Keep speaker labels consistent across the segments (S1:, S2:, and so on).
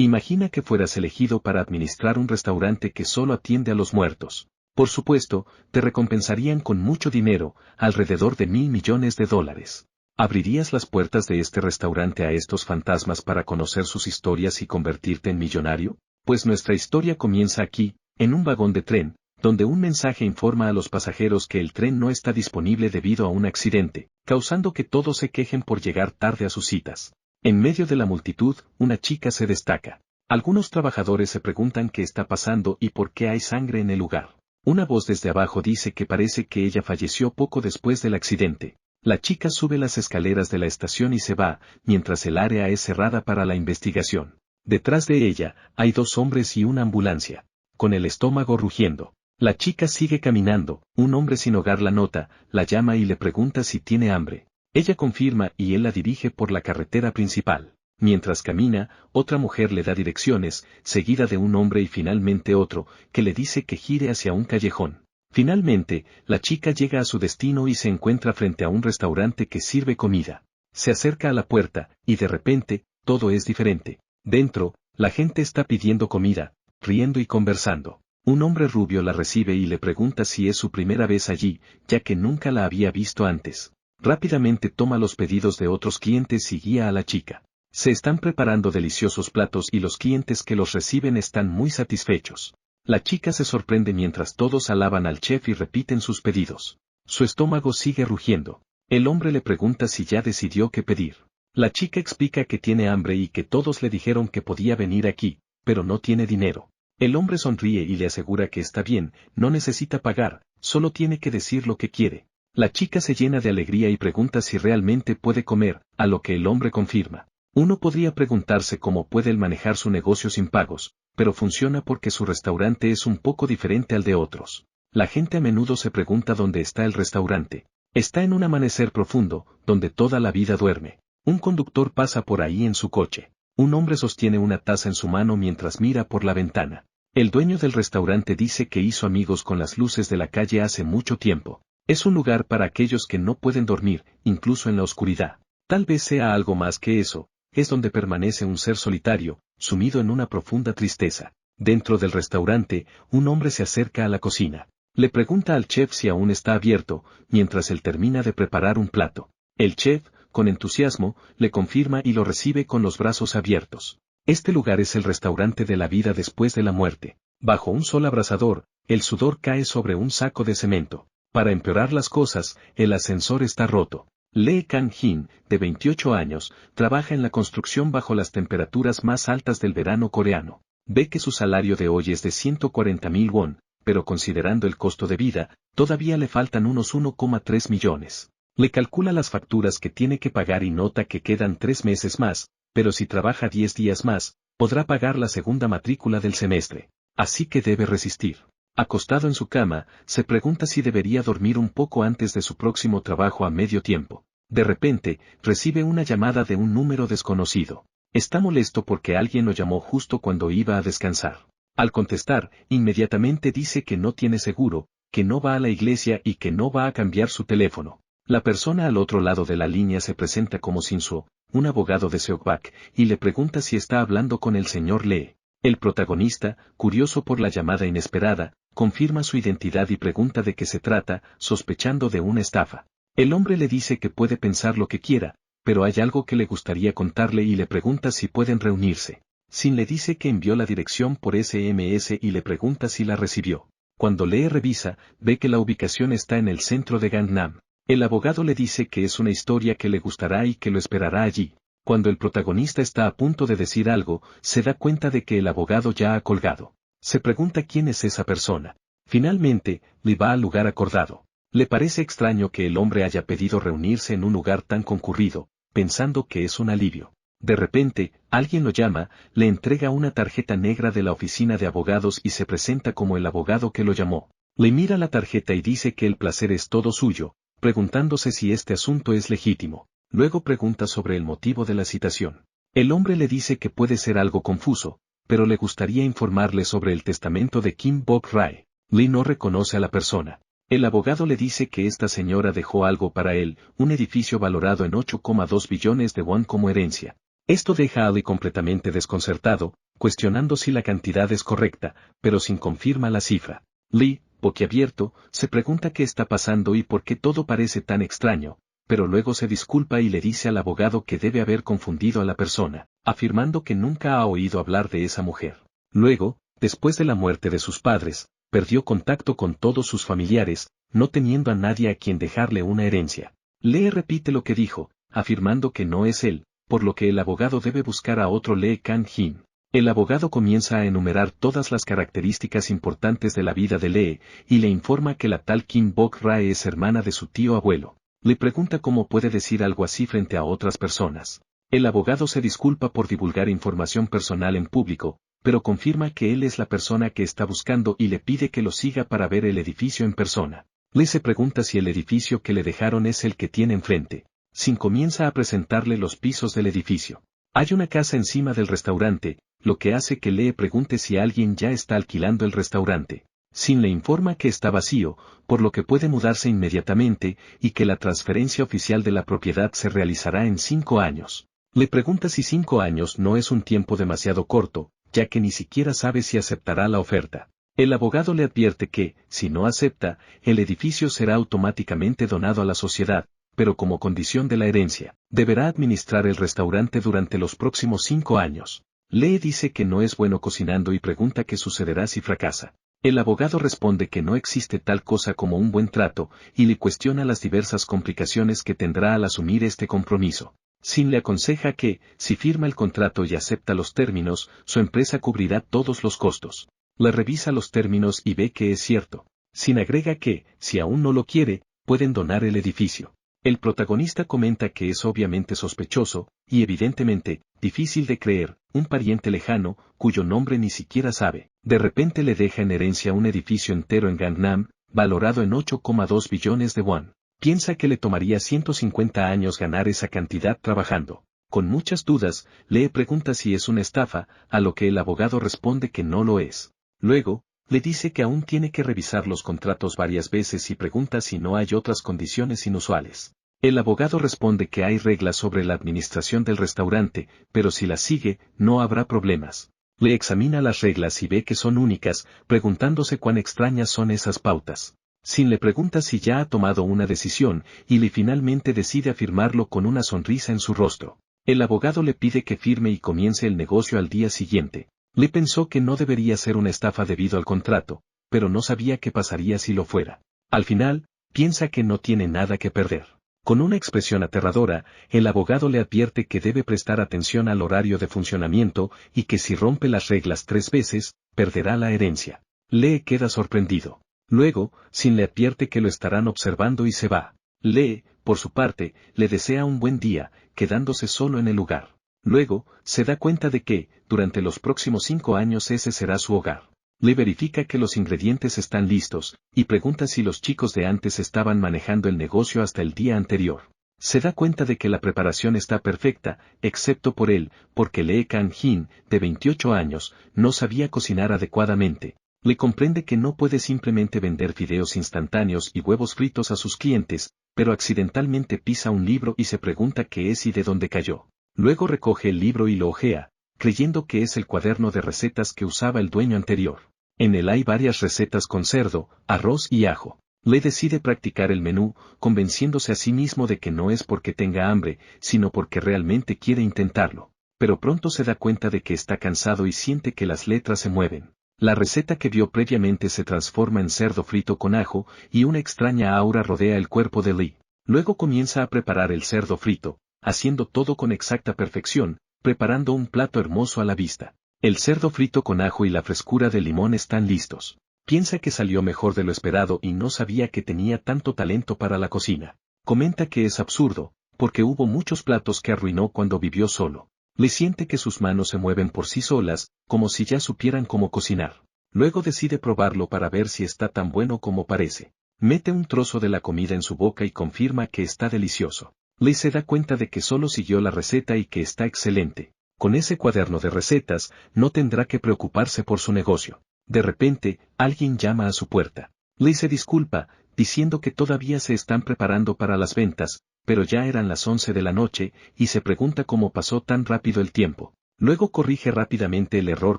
S1: Imagina que fueras elegido para administrar un restaurante que solo atiende a los muertos. Por supuesto, te recompensarían con mucho dinero, alrededor de $1.000 millones. ¿Abrirías las puertas de este restaurante a estos fantasmas para conocer sus historias y convertirte en millonario? Pues nuestra historia comienza aquí, en un vagón de tren, donde un mensaje informa a los pasajeros que el tren no está disponible debido a un accidente, causando que todos se quejen por llegar tarde a sus citas. En medio de la multitud, una chica se destaca. Algunos trabajadores se preguntan qué está pasando y por qué hay sangre en el lugar. Una voz desde abajo dice que parece que ella falleció poco después del accidente. La chica sube las escaleras de la estación y se va, mientras el área es cerrada para la investigación. Detrás de ella, hay 2 hombres y una ambulancia, con el estómago rugiendo. La chica sigue caminando, un hombre sin hogar la nota, la llama y le pregunta si tiene hambre. Ella confirma y él la dirige por la carretera principal. Mientras camina, otra mujer le da direcciones, seguida de un hombre y finalmente otro, que le dice que gire hacia un callejón. Finalmente, la chica llega a su destino y se encuentra frente a un restaurante que sirve comida. Se acerca a la puerta, y de repente, todo es diferente. Dentro, la gente está pidiendo comida, riendo y conversando. Un hombre rubio la recibe y le pregunta si es su primera vez allí, ya que nunca la había visto antes. Rápidamente toma los pedidos de otros clientes y guía a la chica. Se están preparando deliciosos platos y los clientes que los reciben están muy satisfechos. La chica se sorprende mientras todos alaban al chef y repiten sus pedidos. Su estómago sigue rugiendo. El hombre le pregunta si ya decidió qué pedir. La chica explica que tiene hambre y que todos le dijeron que podía venir aquí, pero no tiene dinero. El hombre sonríe y le asegura que está bien, no necesita pagar, solo tiene que decir lo que quiere. La chica se llena de alegría y pregunta si realmente puede comer, a lo que el hombre confirma. Uno podría preguntarse cómo puede él manejar su negocio sin pagos, pero funciona porque su restaurante es un poco diferente al de otros. La gente a menudo se pregunta dónde está el restaurante. Está en un amanecer profundo, donde toda la vida duerme. Un conductor pasa por ahí en su coche. Un hombre sostiene una taza en su mano mientras mira por la ventana. El dueño del restaurante dice que hizo amigos con las luces de la calle hace mucho tiempo. Es un lugar para aquellos que no pueden dormir, incluso en la oscuridad. Tal vez sea algo más que eso, es donde permanece un ser solitario, sumido en una profunda tristeza. Dentro del restaurante, un hombre se acerca a la cocina. Le pregunta al chef si aún está abierto, mientras él termina de preparar un plato. El chef, con entusiasmo, le confirma y lo recibe con los brazos abiertos. Este lugar es el restaurante de la vida después de la muerte. Bajo un sol abrasador, el sudor cae sobre un saco de cemento. Para empeorar las cosas, el ascensor está roto. Lee Kang-jin, de 28 años, trabaja en la construcción bajo las temperaturas más altas del verano coreano. Ve que su salario de hoy es de 140.000 won, pero considerando el costo de vida, todavía le faltan unos 1,3 millones. Le calcula las facturas que tiene que pagar y nota que quedan 3 meses más, pero si trabaja 10 días más, podrá pagar la segunda matrícula del semestre. Así que debe resistir. Acostado en su cama, se pregunta si debería dormir un poco antes de su próximo trabajo a medio tiempo. De repente, recibe una llamada de un número desconocido. Está molesto porque alguien lo llamó justo cuando iba a descansar. Al contestar, inmediatamente dice que no tiene seguro, que no va a la iglesia y que no va a cambiar su teléfono. La persona al otro lado de la línea se presenta como Shin-soo, un abogado de Seokbak, y le pregunta si está hablando con el señor Lee. El protagonista, curioso por la llamada inesperada, confirma su identidad y pregunta de qué se trata, sospechando de una estafa. El hombre le dice que puede pensar lo que quiera, pero hay algo que le gustaría contarle y le pregunta si pueden reunirse. Shin le dice que envió la dirección por SMS y le pregunta si la recibió. Cuando Lee revisa, ve que la ubicación está en el centro de Gangnam. El abogado le dice que es una historia que le gustará y que lo esperará allí. Cuando el protagonista está a punto de decir algo, se da cuenta de que el abogado ya ha colgado. Se pregunta quién es esa persona. Finalmente, Lee va al lugar acordado. Le parece extraño que el hombre haya pedido reunirse en un lugar tan concurrido, pensando que es un alivio. De repente, alguien lo llama, le entrega una tarjeta negra de la oficina de abogados y se presenta como el abogado que lo llamó. Le mira la tarjeta y dice que el placer es todo suyo, preguntándose si este asunto es legítimo. Luego pregunta sobre el motivo de la citación. El hombre le dice que puede ser algo confuso, pero le gustaría informarle sobre el testamento de Kim Bok-rae. Lee no reconoce a la persona. El abogado le dice que esta señora dejó algo para él, un edificio valorado en 8,2 billones de won como herencia. Esto deja a Lee completamente desconcertado, cuestionando si la cantidad es correcta, pero sin confirma la cifra. Lee, boquiabierto, se pregunta qué está pasando y por qué todo parece tan extraño, pero luego se disculpa y le dice al abogado que debe haber confundido a la persona, afirmando que nunca ha oído hablar de esa mujer. Luego, después de la muerte de sus padres, perdió contacto con todos sus familiares, no teniendo a nadie a quien dejarle una herencia. Lee repite lo que dijo, afirmando que no es él, por lo que el abogado debe buscar a otro Lee Kang-hin. El abogado comienza a enumerar todas las características importantes de la vida de Lee, y le informa que la tal Kim Bok-rae es hermana de su tío abuelo. Le pregunta cómo puede decir algo así frente a otras personas. El abogado se disculpa por divulgar información personal en público, pero confirma que él es la persona que está buscando y le pide que lo siga para ver el edificio en persona. Lee se pregunta si el edificio que le dejaron es el que tiene enfrente. Sin comienza a presentarle los pisos del edificio. Hay una casa encima del restaurante, lo que hace que Lee pregunte si alguien ya está alquilando el restaurante. Sin le informa que está vacío, por lo que puede mudarse inmediatamente, y que la transferencia oficial de la propiedad se realizará en 5 años. Le pregunta si 5 años no es un tiempo demasiado corto, ya que ni siquiera sabe si aceptará la oferta. El abogado le advierte que, si no acepta, el edificio será automáticamente donado a la sociedad, pero como condición de la herencia, deberá administrar el restaurante durante los próximos 5 años. Lee dice que no es bueno cocinando y pregunta qué sucederá si fracasa. El abogado responde que no existe tal cosa como un buen trato, y le cuestiona las diversas complicaciones que tendrá al asumir este compromiso. Sin le aconseja que, si firma el contrato y acepta los términos, su empresa cubrirá todos los costos. Le revisa los términos y ve que es cierto. Sin agrega que, si aún no lo quiere, pueden donar el edificio. El protagonista comenta que es obviamente sospechoso, y evidentemente, difícil de creer, un pariente lejano, cuyo nombre ni siquiera sabe, de repente le deja en herencia un edificio entero en Gangnam, valorado en 8,2 billones de won. Piensa que le tomaría 150 años ganar esa cantidad trabajando. Con muchas dudas, Lee pregunta si es una estafa, a lo que el abogado responde que no lo es. Luego, le dice que aún tiene que revisar los contratos varias veces y pregunta si no hay otras condiciones inusuales. El abogado responde que hay reglas sobre la administración del restaurante, pero si las sigue, no habrá problemas. Le examina las reglas y ve que son únicas, preguntándose cuán extrañas son esas pautas. Sin le pregunta si ya ha tomado una decisión, y Lee finalmente decide afirmarlo con una sonrisa en su rostro. El abogado le pide que firme y comience el negocio al día siguiente. Lee pensó que no debería ser una estafa debido al contrato, pero no sabía qué pasaría si lo fuera. Al final, piensa que no tiene nada que perder. Con una expresión aterradora, el abogado le advierte que debe prestar atención al horario de funcionamiento y que si rompe las reglas 3 veces, perderá la herencia. Lee queda sorprendido. Luego, Sin le advierte que lo estarán observando y se va. Lee, por su parte, le desea un buen día, quedándose solo en el lugar. Luego, se da cuenta de que, durante los próximos 5 años ese será su hogar. Lee verifica que los ingredientes están listos, y pregunta si los chicos de antes estaban manejando el negocio hasta el día anterior. Se da cuenta de que la preparación está perfecta, excepto por él, porque Lee Kang-hin, de 28 años, no sabía cocinar adecuadamente. Le comprende que no puede simplemente vender fideos instantáneos y huevos fritos a sus clientes, pero accidentalmente pisa un libro y se pregunta qué es y de dónde cayó. Luego recoge el libro y lo hojea, creyendo que es el cuaderno de recetas que usaba el dueño anterior. En él hay varias recetas con cerdo, arroz y ajo. Lee decide practicar el menú, convenciéndose a sí mismo de que no es porque tenga hambre, sino porque realmente quiere intentarlo. Pero pronto se da cuenta de que está cansado y siente que las letras se mueven. La receta que vio previamente se transforma en cerdo frito con ajo, y una extraña aura rodea el cuerpo de Lee. Luego comienza a preparar el cerdo frito, haciendo todo con exacta perfección, preparando un plato hermoso a la vista. El cerdo frito con ajo y la frescura del limón están listos. Piensa que salió mejor de lo esperado y no sabía que tenía tanto talento para la cocina. Comenta que es absurdo, porque hubo muchos platos que arruinó cuando vivió solo. Le siente que sus manos se mueven por sí solas, como si ya supieran cómo cocinar. Luego decide probarlo para ver si está tan bueno como parece. Mete un trozo de la comida en su boca y confirma que está delicioso. Lee se da cuenta de que solo siguió la receta y que está excelente. Con ese cuaderno de recetas, no tendrá que preocuparse por su negocio. De repente, alguien llama a su puerta. Lee se disculpa, diciendo que todavía se están preparando para las ventas, pero ya eran las 11 de la noche, y se pregunta cómo pasó tan rápido el tiempo. Luego corrige rápidamente el error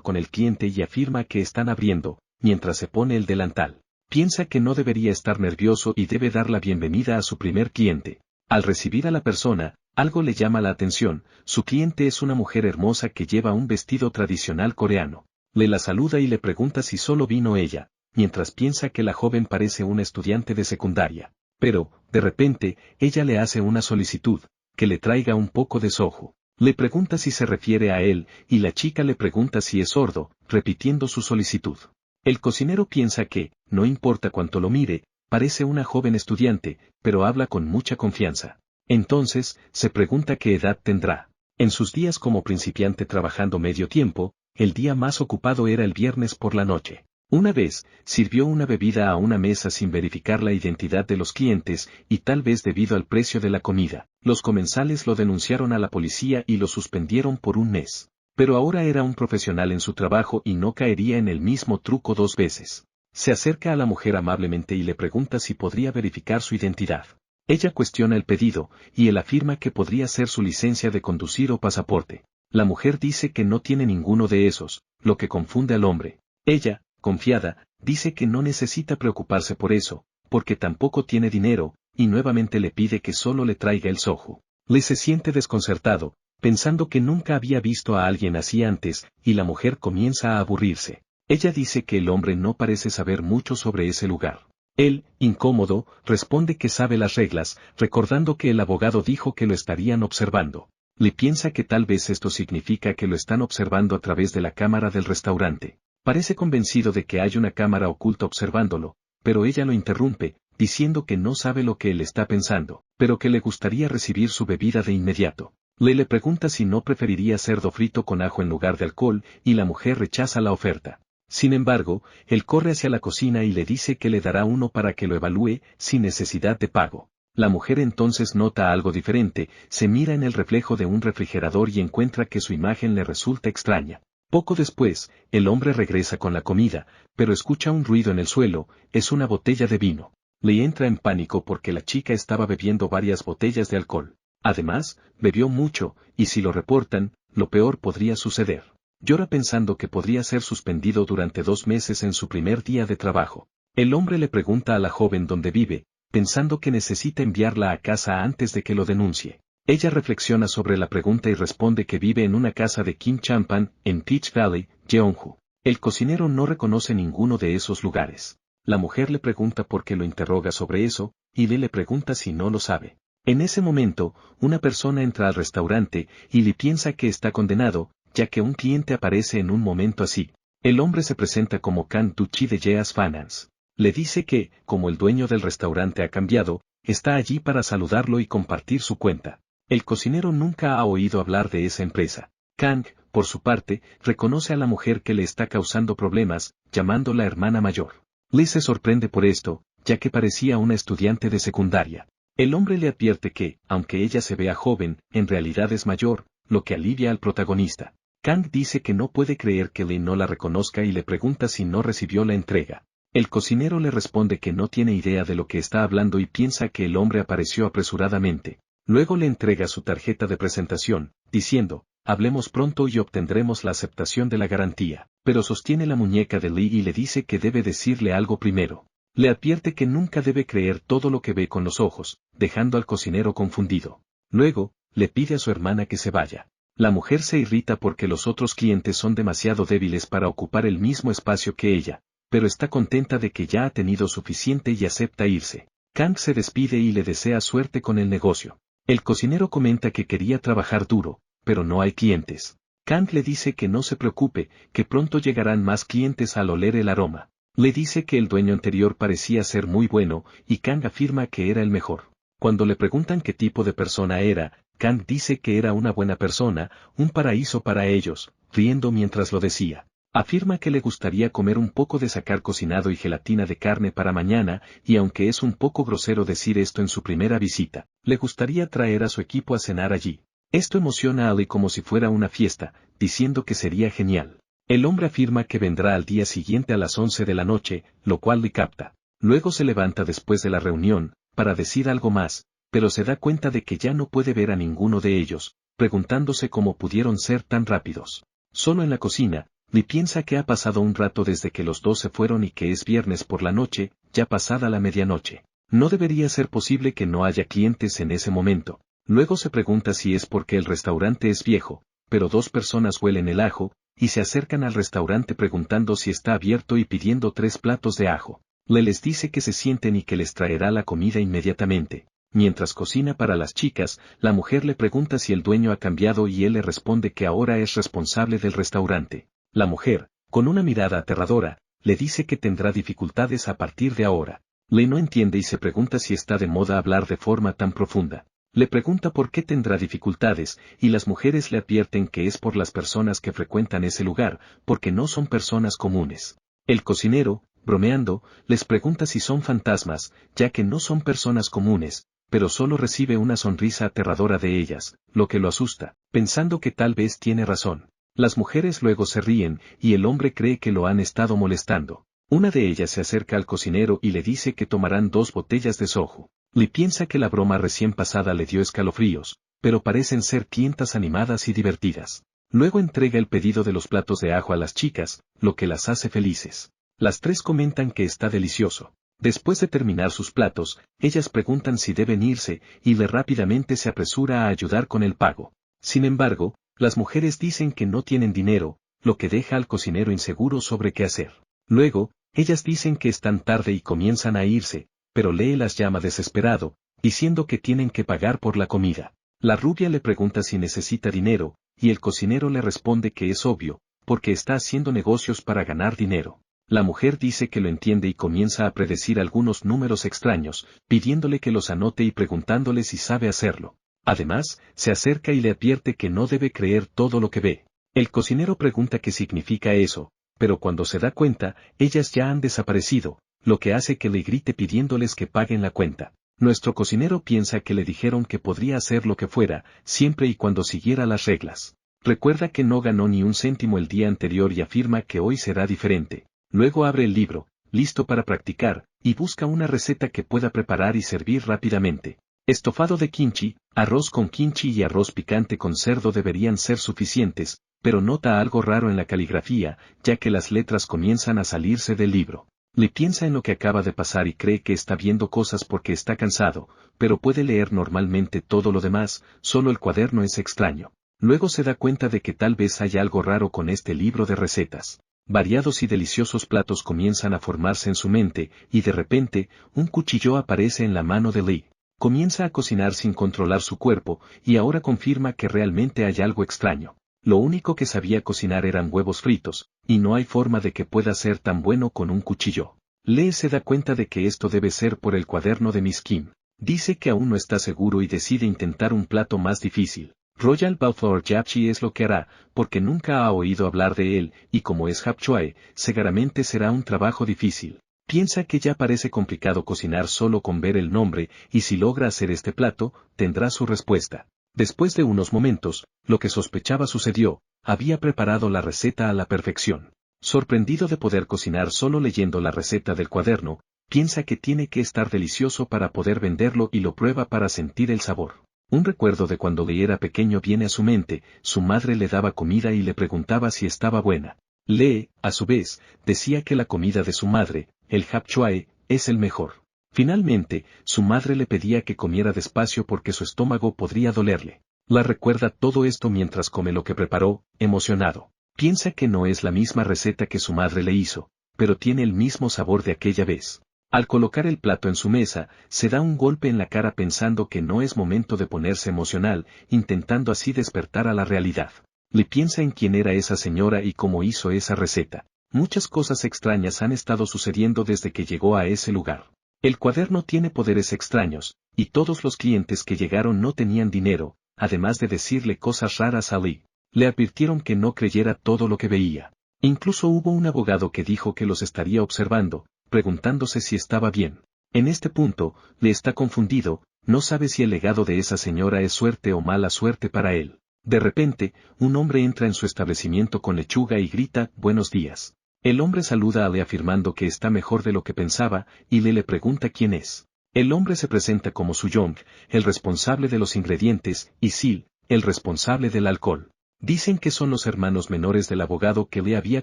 S1: con el cliente y afirma que están abriendo, mientras se pone el delantal. Piensa que no debería estar nervioso y debe dar la bienvenida a su primer cliente. Al recibir a la persona, algo le llama la atención, su cliente es una mujer hermosa que lleva un vestido tradicional coreano. Le la saluda y le pregunta si solo vino ella, mientras piensa que la joven parece una estudiante de secundaria. Pero, de repente, ella le hace una solicitud, que le traiga un poco de soju. Le pregunta si se refiere a él, y la chica le pregunta si es sordo, repitiendo su solicitud. El cocinero piensa que, no importa cuánto lo mire, parece una joven estudiante, pero habla con mucha confianza. Entonces, se pregunta qué edad tendrá. En sus días como principiante trabajando medio tiempo, el día más ocupado era el viernes por la noche. Una vez, sirvió una bebida a una mesa sin verificar la identidad de los clientes, y tal vez debido al precio de la comida, los comensales lo denunciaron a la policía y lo suspendieron por un mes. Pero ahora era un profesional en su trabajo y no caería en el mismo truco 2 veces. Se acerca a la mujer amablemente y le pregunta si podría verificar su identidad. Ella cuestiona el pedido, y él afirma que podría ser su licencia de conducir o pasaporte. La mujer dice que no tiene ninguno de esos, lo que confunde al hombre. Ella, confiada, dice que no necesita preocuparse por eso, porque tampoco tiene dinero, y nuevamente le pide que solo le traiga el soju. Le se siente desconcertado, pensando que nunca había visto a alguien así antes, y la mujer comienza a aburrirse. Ella dice que el hombre no parece saber mucho sobre ese lugar. Él, incómodo, responde que sabe las reglas, recordando que el abogado dijo que lo estarían observando. Le piensa que tal vez esto significa que lo están observando a través de la cámara del restaurante. Parece convencido de que hay una cámara oculta observándolo, pero ella lo interrumpe, diciendo que no sabe lo que él está pensando, pero que le gustaría recibir su bebida de inmediato. Le pregunta si no preferiría cerdo frito con ajo en lugar de alcohol, y la mujer rechaza la oferta. Sin embargo, él corre hacia la cocina y le dice que le dará uno para que lo evalúe, sin necesidad de pago. La mujer entonces nota algo diferente, se mira en el reflejo de un refrigerador y encuentra que su imagen le resulta extraña. Poco después, el hombre regresa con la comida, pero escucha un ruido en el suelo, es una botella de vino. Le entra en pánico porque la chica estaba bebiendo varias botellas de alcohol. Además, bebió mucho, y si lo reportan, lo peor podría suceder. Llora pensando que podría ser suspendido durante 2 meses en su primer día de trabajo. El hombre le pregunta a la joven dónde vive, pensando que necesita enviarla a casa antes de que lo denuncie. Ella reflexiona sobre la pregunta y responde que vive en una casa de Kim Champan, en Peach Valley, Jeonju. El cocinero no reconoce ninguno de esos lugares. La mujer le pregunta por qué lo interroga sobre eso, y le pregunta si no lo sabe. En ese momento, una persona entra al restaurante, y Lee piensa que está condenado, ya que un cliente aparece en un momento así. El hombre se presenta como Kang Du-chi de Yeas Finance. Le dice que, como el dueño del restaurante ha cambiado, está allí para saludarlo y compartir su cuenta. El cocinero nunca ha oído hablar de esa empresa. Kang, por su parte, reconoce a la mujer que le está causando problemas, llamándola hermana mayor. Lee se sorprende por esto, ya que parecía una estudiante de secundaria. El hombre le advierte que, aunque ella se vea joven, en realidad es mayor, lo que alivia al protagonista. Kang dice que no puede creer que Lee no la reconozca y le pregunta si no recibió la entrega. El cocinero le responde que no tiene idea de lo que está hablando y piensa que el hombre apareció apresuradamente. Luego le entrega su tarjeta de presentación, diciendo, hablemos pronto y obtendremos la aceptación de la garantía, pero sostiene la muñeca de Lee y le dice que debe decirle algo primero. Le advierte que nunca debe creer todo lo que ve con los ojos, dejando al cocinero confundido. Luego, le pide a su hermana que se vaya. La mujer se irrita porque los otros clientes son demasiado débiles para ocupar el mismo espacio que ella, pero está contenta de que ya ha tenido suficiente y acepta irse. Kang se despide y le desea suerte con el negocio. El cocinero comenta que quería trabajar duro, pero no hay clientes. Kang le dice que no se preocupe, que pronto llegarán más clientes al oler el aroma. Le dice que el dueño anterior parecía ser muy bueno, y Kang afirma que era el mejor. Cuando le preguntan qué tipo de persona era, Kang dice que era una buena persona, un paraíso para ellos, riendo mientras lo decía. Afirma que le gustaría comer un poco de sacar cocinado y gelatina de carne para mañana, y aunque es un poco grosero decir esto en su primera visita, le gustaría traer a su equipo a cenar allí. Esto emociona a Lee como si fuera una fiesta, diciendo que sería genial. El hombre afirma que vendrá al día siguiente a las 11 de la noche, lo cual Lee capta. Luego se levanta después de la reunión, para decir algo más, pero se da cuenta de que ya no puede ver a ninguno de ellos, preguntándose cómo pudieron ser tan rápidos. Solo en la cocina, Lee piensa que ha pasado un rato desde que los dos se fueron y que es viernes por la noche, ya pasada la medianoche. No debería ser posible que no haya clientes en ese momento. Luego se pregunta si es porque el restaurante es viejo, pero dos personas huelen el ajo, y se acercan al restaurante preguntando si está abierto y pidiendo 3 platos de ajo. Lee les dice que se sienten y que les traerá la comida inmediatamente. Mientras cocina para las chicas, la mujer le pregunta si el dueño ha cambiado y él le responde que ahora es responsable del restaurante. La mujer, con una mirada aterradora, le dice que tendrá dificultades a partir de ahora. Lee no entiende y se pregunta si está de moda hablar de forma tan profunda. Le pregunta por qué tendrá dificultades, y las mujeres le advierten que es por las personas que frecuentan ese lugar, porque no son personas comunes. El cocinero, bromeando, les pregunta si son fantasmas, ya que no son personas comunes, pero solo recibe una sonrisa aterradora de ellas, lo que lo asusta, pensando que tal vez tiene razón. Las mujeres luego se ríen, y el hombre cree que lo han estado molestando. Una de ellas se acerca al cocinero y le dice que tomarán 2 botellas de soju. Lee piensa que la broma recién pasada le dio escalofríos, pero parecen ser clientas animadas y divertidas. Luego entrega el pedido de los platos de ajo a las chicas, lo que las hace felices. Las 3 comentan que está delicioso. Después de terminar sus platos, ellas preguntan si deben irse, y Lee rápidamente se apresura a ayudar con el pago. Sin embargo, las mujeres dicen que no tienen dinero, lo que deja al cocinero inseguro sobre qué hacer. Luego, ellas dicen que están tarde y comienzan a irse, pero Lee las llama desesperado, diciendo que tienen que pagar por la comida. La rubia le pregunta si necesita dinero, y el cocinero le responde que es obvio, porque está haciendo negocios para ganar dinero. La mujer dice que lo entiende y comienza a predecir algunos números extraños, pidiéndole que los anote y preguntándole si sabe hacerlo. Además, se acerca y le advierte que no debe creer todo lo que ve. El cocinero pregunta qué significa eso, pero cuando se da cuenta, ellas ya han desaparecido, lo que hace que le grite pidiéndoles que paguen la cuenta. Nuestro cocinero piensa que le dijeron que podría hacer lo que fuera, siempre y cuando siguiera las reglas. Recuerda que no ganó ni un céntimo el día anterior y afirma que hoy será diferente. Luego abre el libro, listo para practicar, y busca una receta que pueda preparar y servir rápidamente. Estofado de kimchi, arroz con kimchi y arroz picante con cerdo deberían ser suficientes, pero nota algo raro en la caligrafía, ya que las letras comienzan a salirse del libro. Lee piensa en lo que acaba de pasar y cree que está viendo cosas porque está cansado, pero puede leer normalmente todo lo demás, solo el cuaderno es extraño. Luego se da cuenta de que tal vez haya algo raro con este libro de recetas. Variados y deliciosos platos comienzan a formarse en su mente, y de repente, un cuchillo aparece en la mano de Lee. Comienza a cocinar sin controlar su cuerpo, y ahora confirma que realmente hay algo extraño. Lo único que sabía cocinar eran huevos fritos, y no hay forma de que pueda ser tan bueno con un cuchillo. Lee se da cuenta de que esto debe ser por el cuaderno de Miss Kim. Dice que aún no está seguro y decide intentar un plato más difícil. Royal Buffalo Japchae es lo que hará, porque nunca ha oído hablar de él, y como es Japchae, seguramente será un trabajo difícil. Piensa que ya parece complicado cocinar solo con ver el nombre, y si logra hacer este plato, tendrá su respuesta. Después de unos momentos, lo que sospechaba sucedió, había preparado la receta a la perfección. Sorprendido de poder cocinar solo leyendo la receta del cuaderno, piensa que tiene que estar delicioso para poder venderlo y lo prueba para sentir el sabor. Un recuerdo de cuando Lee era pequeño viene a su mente, su madre le daba comida y le preguntaba si estaba buena. Lee, a su vez, decía que la comida de su madre, el japchae, es el mejor. Finalmente, su madre le pedía que comiera despacio porque su estómago podría dolerle. La recuerda todo esto mientras come lo que preparó, emocionado. Piensa que no es la misma receta que su madre le hizo, pero tiene el mismo sabor de aquella vez. Al colocar el plato en su mesa, se da un golpe en la cara pensando que no es momento de ponerse emocional, intentando así despertar a la realidad. Lee piensa en quién era esa señora y cómo hizo esa receta. Muchas cosas extrañas han estado sucediendo desde que llegó a ese lugar. El cuaderno tiene poderes extraños, y todos los clientes que llegaron no tenían dinero, además de decirle cosas raras a Lee. Le advirtieron que no creyera todo lo que veía. Incluso hubo un abogado que dijo que los estaría observando, preguntándose si estaba bien. En este punto, le está confundido, no sabe si el legado de esa señora es suerte o mala suerte para él. De repente, un hombre entra en su establecimiento con lechuga y grita, «Buenos días». El hombre saluda a Lee afirmando que está mejor de lo que pensaba, y Lee le pregunta quién es. El hombre se presenta como Su Young, el responsable de los ingredientes, y Sil, el responsable del alcohol. Dicen que son los hermanos menores del abogado que Lee había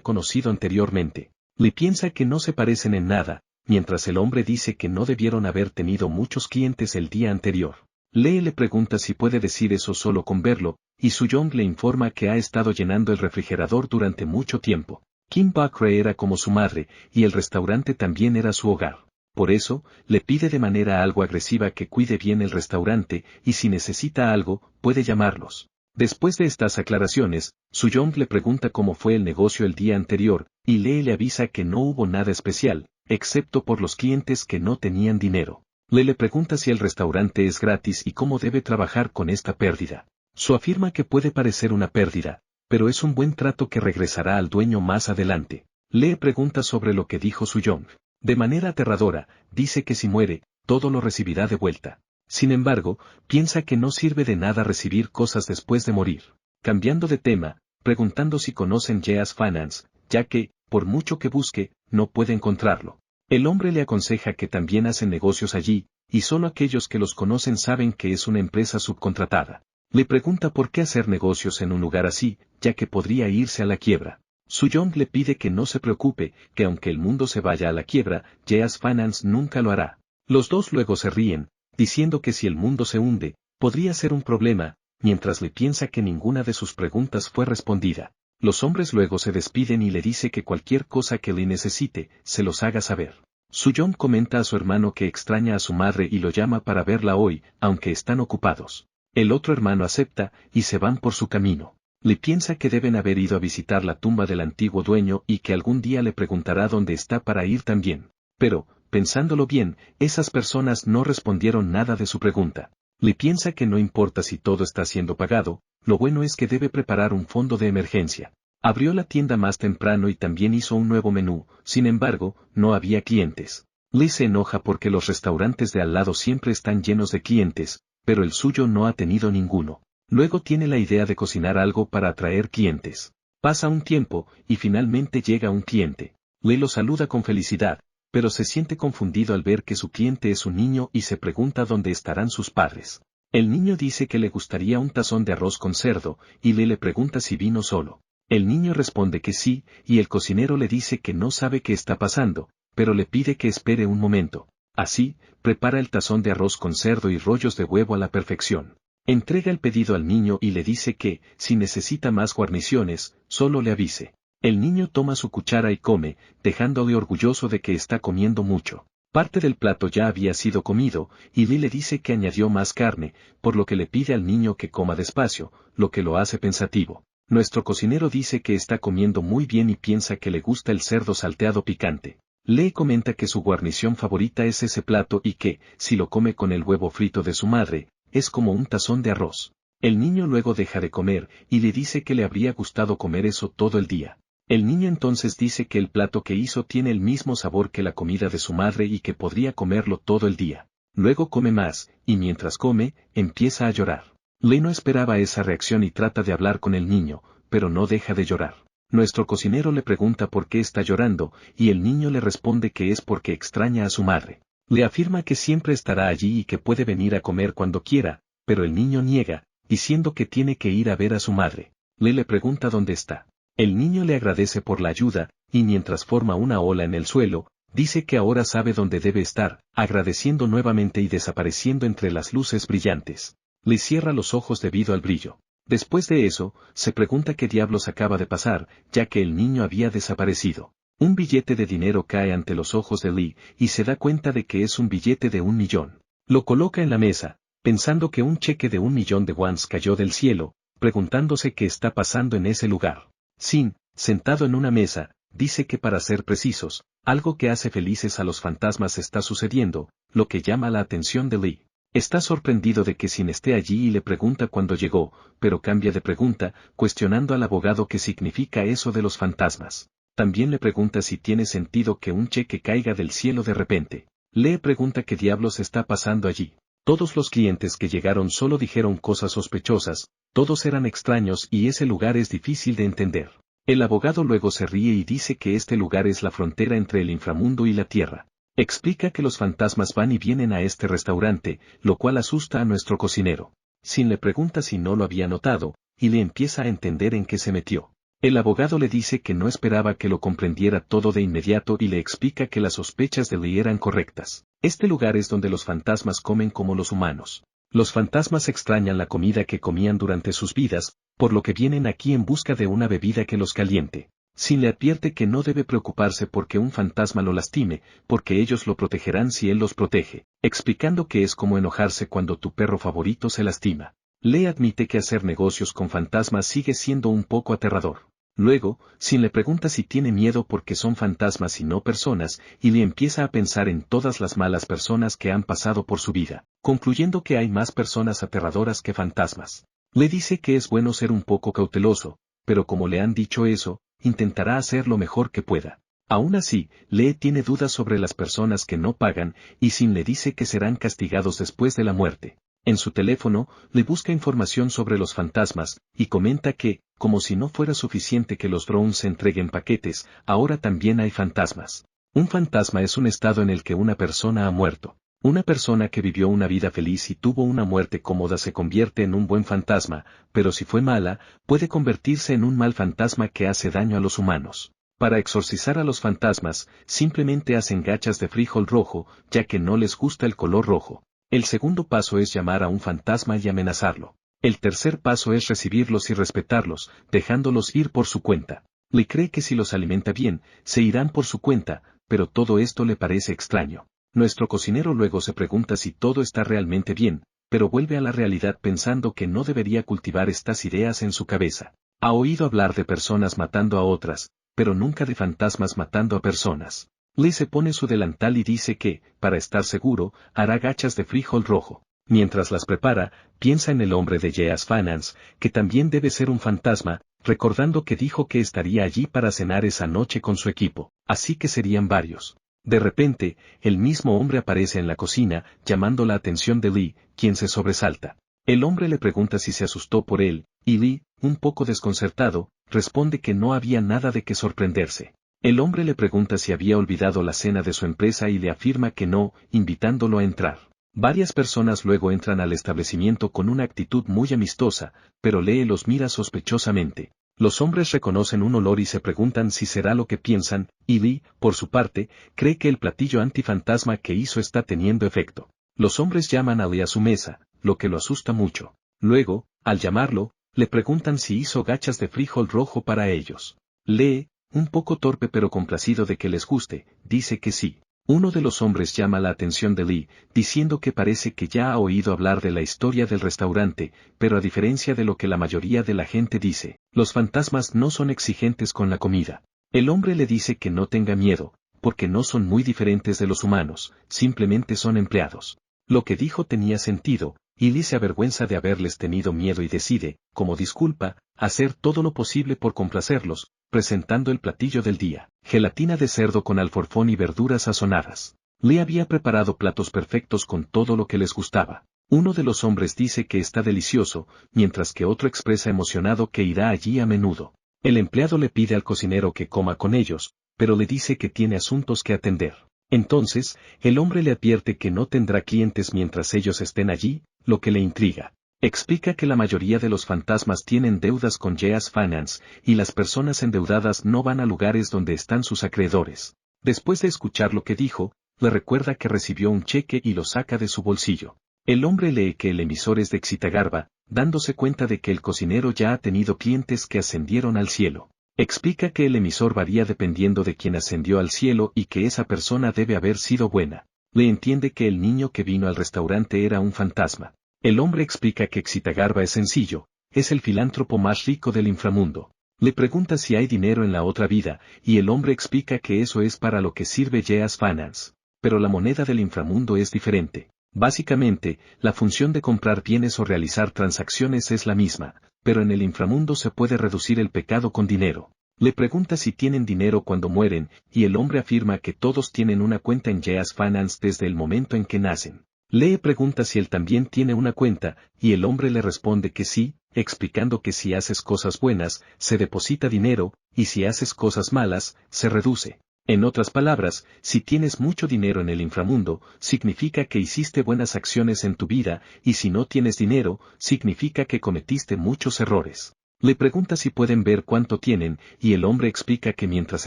S1: conocido anteriormente. Lee piensa que no se parecen en nada, mientras el hombre dice que no debieron haber tenido muchos clientes el día anterior. Lee le pregunta si puede decir eso solo con verlo, y Soo-young le informa que ha estado llenando el refrigerador durante mucho tiempo. Kim Bak-rae era como su madre, y el restaurante también era su hogar. Por eso, le pide de manera algo agresiva que cuide bien el restaurante, y si necesita algo, puede llamarlos. Después de estas aclaraciones, Soo-young le pregunta cómo fue el negocio el día anterior, y Lee le avisa que no hubo nada especial, excepto por los clientes que no tenían dinero. Lee le pregunta si el restaurante es gratis y cómo debe trabajar con esta pérdida. Soo afirma que puede parecer una pérdida, pero es un buen trato que regresará al dueño más adelante. Lee pregunta sobre lo que dijo Soo-young. De manera aterradora, dice que si muere, todo lo recibirá de vuelta. Sin embargo, piensa que no sirve de nada recibir cosas después de morir. Cambiando de tema, preguntando si conocen Yeas Finance, ya que, por mucho que busque, no puede encontrarlo. El hombre le aconseja que también hacen negocios allí, y solo aquellos que los conocen saben que es una empresa subcontratada. Le pregunta por qué hacer negocios en un lugar así, ya que podría irse a la quiebra. Soo-young le pide que no se preocupe, que aunque el mundo se vaya a la quiebra, Yeas Finance nunca lo hará. Los dos luego se ríen, diciendo que si el mundo se hunde, podría ser un problema, mientras le piensa que ninguna de sus preguntas fue respondida. Los hombres luego se despiden y le dice que cualquier cosa que Lee necesite, se los haga saber. Soo-young comenta a su hermano que extraña a su madre y lo llama para verla hoy, aunque están ocupados. El otro hermano acepta, y se van por su camino. Lee piensa que deben haber ido a visitar la tumba del antiguo dueño y que algún día le preguntará dónde está para ir también. Pero, pensándolo bien, esas personas no respondieron nada de su pregunta. Lee piensa que no importa si todo está siendo pagado, lo bueno es que debe preparar un fondo de emergencia. Abrió la tienda más temprano y también hizo un nuevo menú, sin embargo, no había clientes. Lee se enoja porque los restaurantes de al lado siempre están llenos de clientes, pero el suyo no ha tenido ninguno. Luego tiene la idea de cocinar algo para atraer clientes. Pasa un tiempo, y finalmente llega un cliente. Lee lo saluda con felicidad, pero se siente confundido al ver que su cliente es un niño y se pregunta dónde estarán sus padres. El niño dice que le gustaría un tazón de arroz con cerdo, y Lee le pregunta si vino solo. El niño responde que sí, y el cocinero le dice que no sabe qué está pasando, pero le pide que espere un momento. Así, prepara el tazón de arroz con cerdo y rollos de huevo a la perfección. Entrega el pedido al niño y le dice que, si necesita más guarniciones, solo le avise. El niño toma su cuchara y come, dejándole orgulloso de que está comiendo mucho. Parte del plato ya había sido comido, y Lee le dice que añadió más carne, por lo que le pide al niño que coma despacio, lo que lo hace pensativo. Nuestro cocinero dice que está comiendo muy bien y piensa que le gusta el cerdo salteado picante. Lee comenta que su guarnición favorita es ese plato y que, si lo come con el huevo frito de su madre, es como un tazón de arroz. El niño luego deja de comer, y le dice que le habría gustado comer eso todo el día. El niño entonces dice que el plato que hizo tiene el mismo sabor que la comida de su madre y que podría comerlo todo el día. Luego come más, y mientras come, empieza a llorar. Lee no esperaba esa reacción y trata de hablar con el niño, pero no deja de llorar. Nuestro cocinero le pregunta por qué está llorando, y el niño le responde que es porque extraña a su madre. Le afirma que siempre estará allí y que puede venir a comer cuando quiera, pero el niño niega, diciendo que tiene que ir a ver a su madre. Lee le pregunta dónde está. El niño le agradece por la ayuda, y mientras forma una ola en el suelo, dice que ahora sabe dónde debe estar, agradeciendo nuevamente y desapareciendo entre las luces brillantes. Lee cierra los ojos debido al brillo. Después de eso, se pregunta qué diablos acaba de pasar, ya que el niño había desaparecido. Un billete de dinero cae ante los ojos de Lee, y se da cuenta de que es un billete de 1 millón. Lo coloca en la mesa, pensando que un cheque de 1 millón de wons cayó del cielo, preguntándose qué está pasando en ese lugar. Sin, sentado en una mesa, dice que para ser precisos, algo que hace felices a los fantasmas está sucediendo, lo que llama la atención de Lee. Está sorprendido de que Sin esté allí y le pregunta cuándo llegó, pero cambia de pregunta, cuestionando al abogado qué significa eso de los fantasmas. También le pregunta si tiene sentido que un cheque caiga del cielo de repente. Lee pregunta qué diablos está pasando allí. Todos los clientes que llegaron solo dijeron cosas sospechosas, todos eran extraños y ese lugar es difícil de entender. El abogado luego se ríe y dice que este lugar es la frontera entre el inframundo y la tierra. Explica que los fantasmas van y vienen a este restaurante, lo cual asusta a nuestro cocinero. Sin le pregunta si no lo había notado, y le empieza a entender en qué se metió. El abogado le dice que no esperaba que lo comprendiera todo de inmediato y le explica que las sospechas de Lee eran correctas. Este lugar es donde los fantasmas comen como los humanos. Los fantasmas extrañan la comida que comían durante sus vidas, por lo que vienen aquí en busca de una bebida que los caliente. Sin le advierte que no debe preocuparse porque un fantasma lo lastime, porque ellos lo protegerán si él los protege, explicando que es como enojarse cuando tu perro favorito se lastima. Lee admite que hacer negocios con fantasmas sigue siendo un poco aterrador. Luego, Sin le pregunta si tiene miedo porque son fantasmas y no personas, y le empieza a pensar en todas las malas personas que han pasado por su vida, concluyendo que hay más personas aterradoras que fantasmas. Le dice que es bueno ser un poco cauteloso, pero como le han dicho eso, intentará hacer lo mejor que pueda. Aún así, Lee tiene dudas sobre las personas que no pagan, y Sin le dice que serán castigados después de la muerte. En su teléfono, le busca información sobre los fantasmas, y comenta que, como si no fuera suficiente que los drones entreguen paquetes, ahora también hay fantasmas. Un fantasma es un estado en el que una persona ha muerto. Una persona que vivió una vida feliz y tuvo una muerte cómoda se convierte en un buen fantasma, pero si fue mala, puede convertirse en un mal fantasma que hace daño a los humanos. Para exorcizar a los fantasmas, simplemente hacen gachas de frijol rojo, ya que no les gusta el color rojo. El segundo paso es llamar a un fantasma y amenazarlo. El tercer paso es recibirlos y respetarlos, dejándolos ir por su cuenta. Le cree que si los alimenta bien, se irán por su cuenta, pero todo esto le parece extraño. Nuestro cocinero luego se pregunta si todo está realmente bien, pero vuelve a la realidad pensando que no debería cultivar estas ideas en su cabeza. Ha oído hablar de personas matando a otras, pero nunca de fantasmas matando a personas. Lee se pone su delantal y dice que, para estar seguro, hará gachas de frijol rojo. Mientras las prepara, piensa en el hombre de Jeas Finance, que también debe ser un fantasma, recordando que dijo que estaría allí para cenar esa noche con su equipo, así que serían varios. De repente, el mismo hombre aparece en la cocina, llamando la atención de Lee, quien se sobresalta. El hombre le pregunta si se asustó por él, y Lee, un poco desconcertado, responde que no había nada de qué sorprenderse. El hombre le pregunta si había olvidado la cena de su empresa y le afirma que no, invitándolo a entrar. Varias personas luego entran al establecimiento con una actitud muy amistosa, pero Lee los mira sospechosamente. Los hombres reconocen un olor y se preguntan si será lo que piensan, y Lee, por su parte, cree que el platillo antifantasma que hizo está teniendo efecto. Los hombres llaman a Lee a su mesa, lo que lo asusta mucho. Luego, al llamarlo, le preguntan si hizo gachas de frijol rojo para ellos. Lee, un poco torpe pero complacido de que les guste, dice que sí. Uno de los hombres llama la atención de Lee, diciendo que parece que ya ha oído hablar de la historia del restaurante, pero a diferencia de lo que la mayoría de la gente dice, los fantasmas no son exigentes con la comida. El hombre le dice que no tenga miedo, porque no son muy diferentes de los humanos, simplemente son empleados. Lo que dijo tenía sentido, y Lee se avergüenza de haberles tenido miedo y decide, como disculpa, hacer todo lo posible por complacerlos, presentando el platillo del día, gelatina de cerdo con alforfón y verduras sazonadas. Lee había preparado platos perfectos con todo lo que les gustaba. Uno de los hombres dice que está delicioso, mientras que otro expresa emocionado que irá allí a menudo. El empleado le pide al cocinero que coma con ellos, pero le dice que tiene asuntos que atender. Entonces, el hombre le advierte que no tendrá clientes mientras ellos estén allí, lo que le intriga. Explica que la mayoría de los fantasmas tienen deudas con Jeas Finance, y las personas endeudadas no van a lugares donde están sus acreedores. Después de escuchar lo que dijo, le recuerda que recibió un cheque y lo saca de su bolsillo. El hombre lee que el emisor es de Exitagarba, dándose cuenta de que el cocinero ya ha tenido clientes que ascendieron al cielo. Explica que el emisor varía dependiendo de quién ascendió al cielo y que esa persona debe haber sido buena. Le entiende que el niño que vino al restaurante era un fantasma. El hombre explica que Exitagarba es sencillo, es el filántropo más rico del inframundo. Le pregunta si hay dinero en la otra vida, y el hombre explica que eso es para lo que sirve Jeas Finance. Pero la moneda del inframundo es diferente. Básicamente, la función de comprar bienes o realizar transacciones es la misma, pero en el inframundo se puede reducir el pecado con dinero. Le pregunta si tienen dinero cuando mueren, y el hombre afirma que todos tienen una cuenta en Jeas Finance desde el momento en que nacen. Lee pregunta si él también tiene una cuenta, y el hombre le responde que sí, explicando que si haces cosas buenas, se deposita dinero, y si haces cosas malas, se reduce. En otras palabras, si tienes mucho dinero en el inframundo, significa que hiciste buenas acciones en tu vida, y si no tienes dinero, significa que cometiste muchos errores. Le pregunta si pueden ver cuánto tienen, y el hombre explica que mientras